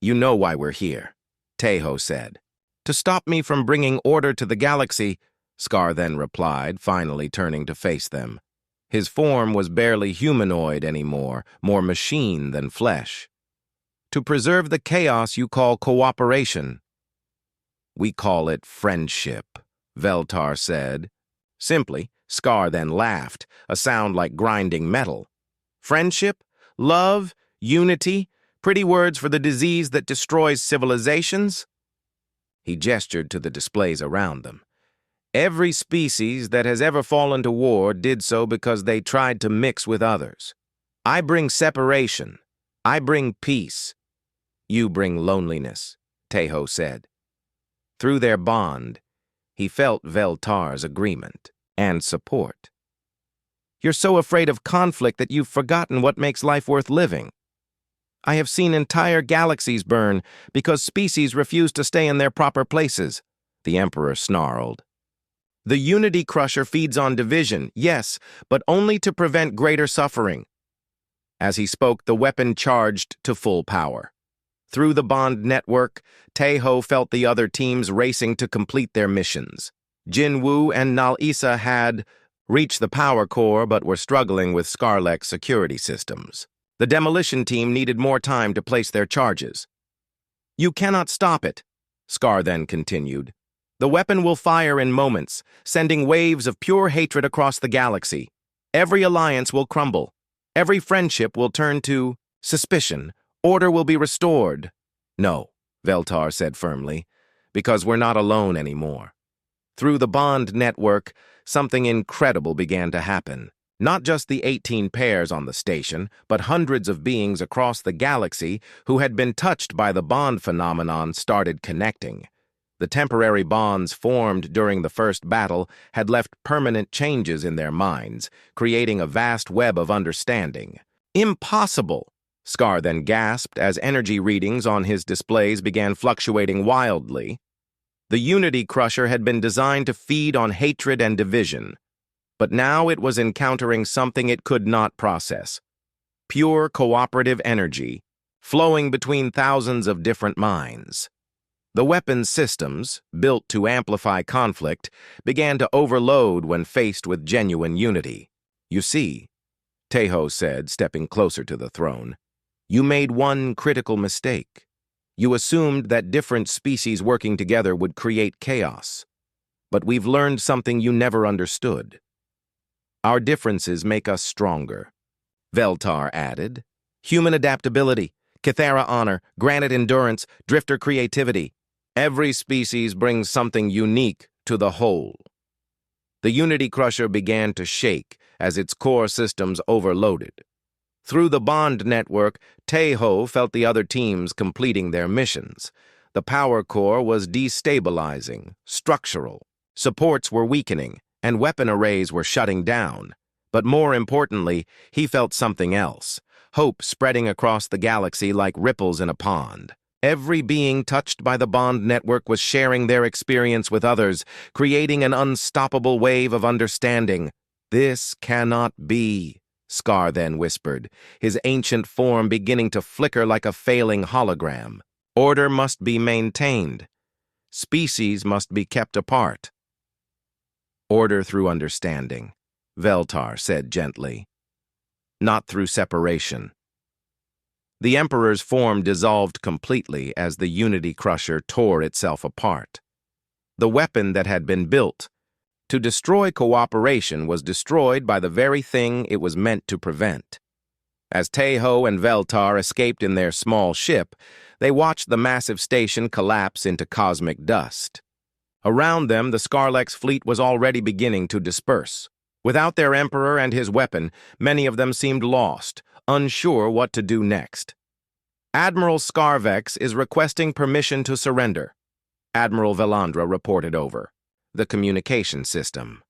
You know why we're here, Tejo said. To stop me from bringing order to the galaxy, Scar then replied, finally turning to face them. His form was barely humanoid anymore, more machine than flesh. To preserve the chaos you call cooperation. We call it friendship, Veltar said. Simply, Scar then laughed, a sound like grinding metal. Friendship? Love? Unity? Pretty words for the disease that destroys civilizations? He gestured to the displays around them. Every species that has ever fallen to war did so because they tried to mix with others. I bring separation. I bring peace. You bring loneliness, Tejo said. Through their bond, he felt Veltar's agreement and support. You're so afraid of conflict that you've forgotten what makes life worth living. I have seen entire galaxies burn because species refuse to stay in their proper places, the Emperor snarled. The Unity Crusher feeds on division, yes, but only to prevent greater suffering. As he spoke, the weapon charged to full power. Through the bond network, Tejo felt the other teams racing to complete their missions. Jinwu and Nal-Isa had reached the power core but were struggling with Scarlec's security systems. The demolition team needed more time to place their charges. You cannot stop it, Scar then continued. The weapon will fire in moments, sending waves of pure hatred across the galaxy. Every alliance will crumble. Every friendship will turn to suspicion. Order will be restored. No, Veltar said firmly, because we're not alone anymore. Through the bond network, something incredible began to happen. Not just the 18 pairs on the station, but hundreds of beings across the galaxy who had been touched by the bond phenomenon started connecting. The temporary bonds formed during the first battle had left permanent changes in their minds, creating a vast web of understanding. Impossible! Scar then gasped as energy readings on his displays began fluctuating wildly. The Unity Crusher had been designed to feed on hatred and division, but now it was encountering something it could not process. Pure cooperative energy, flowing between thousands of different minds. The weapons systems, built to amplify conflict, began to overload when faced with genuine unity. You see, Tejo said, stepping closer to the throne, you made one critical mistake. You assumed that different species working together would create chaos. But we've learned something you never understood. Our differences make us stronger. Veltar added. Human adaptability, Cathara honor, granite endurance, drifter creativity. Every species brings something unique to the whole. The Unity Crusher began to shake as its core systems overloaded. Through the bond network, Tejo felt the other teams completing their missions. The power core was destabilizing, structural. Supports were weakening, and weapon arrays were shutting down. But more importantly, he felt something else. Hope spreading across the galaxy like ripples in a pond. Every being touched by the bond network was sharing their experience with others, creating an unstoppable wave of understanding. This cannot be, Scar then whispered, his ancient form beginning to flicker like a failing hologram. Order must be maintained. Species must be kept apart. Order through understanding, Veltar said gently. Not through separation. The Emperor's form dissolved completely as the Unity Crusher tore itself apart. The weapon that had been built to destroy cooperation was destroyed by the very thing it was meant to prevent. As Tejo and Veltar escaped in their small ship, they watched the massive station collapse into cosmic dust. Around them, the Scarlec's fleet was already beginning to disperse. Without their Emperor and his weapon, many of them seemed lost, unsure what to do next. Admiral Scarvex is requesting permission to surrender, Admiral Velandra reported over the communication system.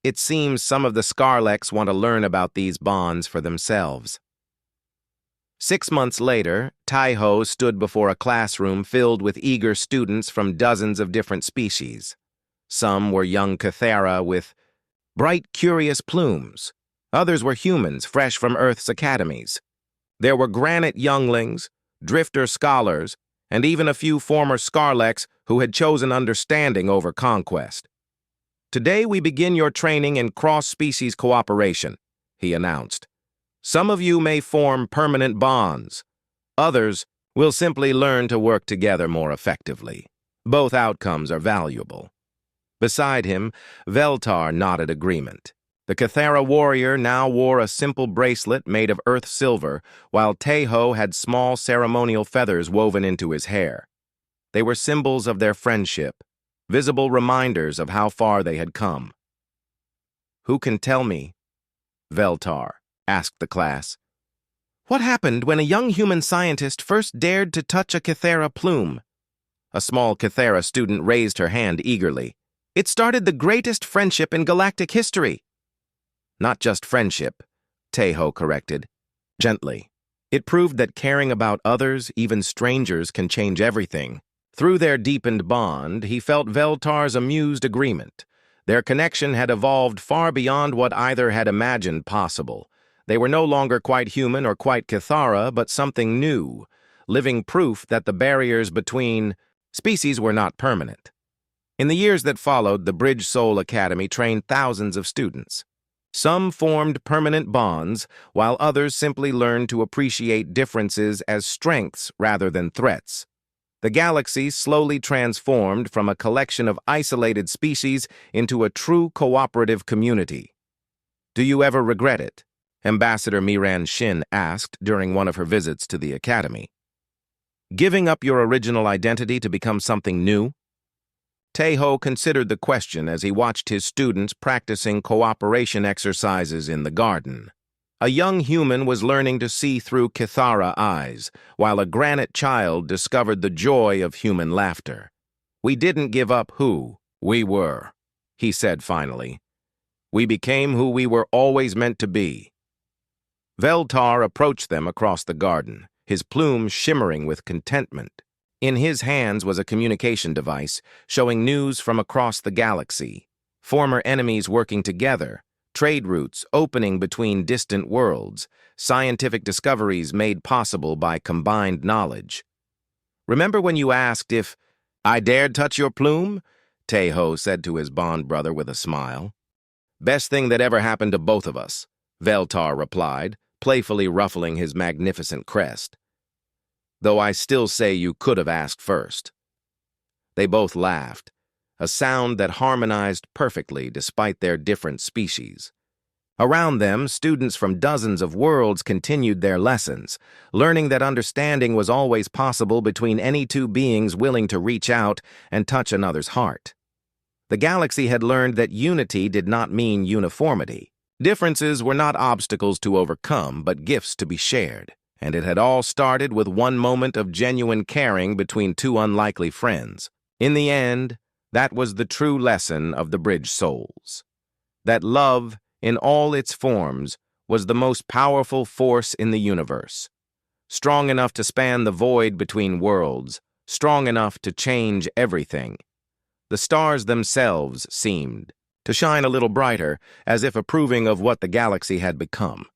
It seems some of the Scarlec's want to learn about these bonds for themselves. 6 months later, Tejo stood before a classroom filled with eager students from dozens of different species. Some were young Cathara with bright, curious plumes. Others were humans fresh from Earth's academies. There were granite younglings, drifter scholars, and even a few former Scarlec's who had chosen understanding over conquest. Today we begin your training in cross-species cooperation, he announced. Some of you may form permanent bonds. Others will simply learn to work together more effectively. Both outcomes are valuable. Beside him, Veltar nodded agreement. The Cathara warrior now wore a simple bracelet made of earth silver, while Teho had small ceremonial feathers woven into his hair. They were symbols of their friendship, visible reminders of how far they had come. "Who can tell me?" Veltar asked the class. "What happened when a young human scientist first dared to touch a Cathara plume?" A small Cathara student raised her hand eagerly. "It started the greatest friendship in galactic history." "Not just friendship," Teho corrected, gently. "It proved that caring about others, even strangers, can change everything." Through their deepened bond, he felt Veltar's amused agreement. Their connection had evolved far beyond what either had imagined possible. They were no longer quite human or quite Cathara, but something new, living proof that the barriers between species were not permanent. In the years that followed, the Bridge Soul Academy trained thousands of students. Some formed permanent bonds, while others simply learned to appreciate differences as strengths rather than threats. The galaxy slowly transformed from a collection of isolated species into a true cooperative community. "Do you ever regret it?" Ambassador Miran Shin asked during one of her visits to the academy. "Giving up your original identity to become something new?" Teho considered the question as he watched his students practicing cooperation exercises in the garden. A young human was learning to see through Cathara eyes, while a granite child discovered the joy of human laughter. "We didn't give up who we were," he said finally. "We became who we were always meant to be." Veltar approached them across the garden, his plume shimmering with contentment. In his hands was a communication device, showing news from across the galaxy, former enemies working together, trade routes opening between distant worlds, scientific discoveries made possible by combined knowledge. "Remember when you asked if I dared touch your plume?" Teho said to his bond brother with a smile. "Best thing that ever happened to both of us," Veltar replied, playfully ruffling his magnificent crest. "Though I still say you could have asked first." They both laughed, a sound that harmonized perfectly despite their different species. Around them, students from dozens of worlds continued their lessons, learning that understanding was always possible between any two beings willing to reach out and touch another's heart. The galaxy had learned that unity did not mean uniformity. Differences were not obstacles to overcome, but gifts to be shared. And it had all started with one moment of genuine caring between two unlikely friends. In the end, that was the true lesson of the Bridge Souls. That love, in all its forms, was the most powerful force in the universe. Strong enough to span the void between worlds, strong enough to change everything. The stars themselves seemed to shine a little brighter, as if approving of what the galaxy had become.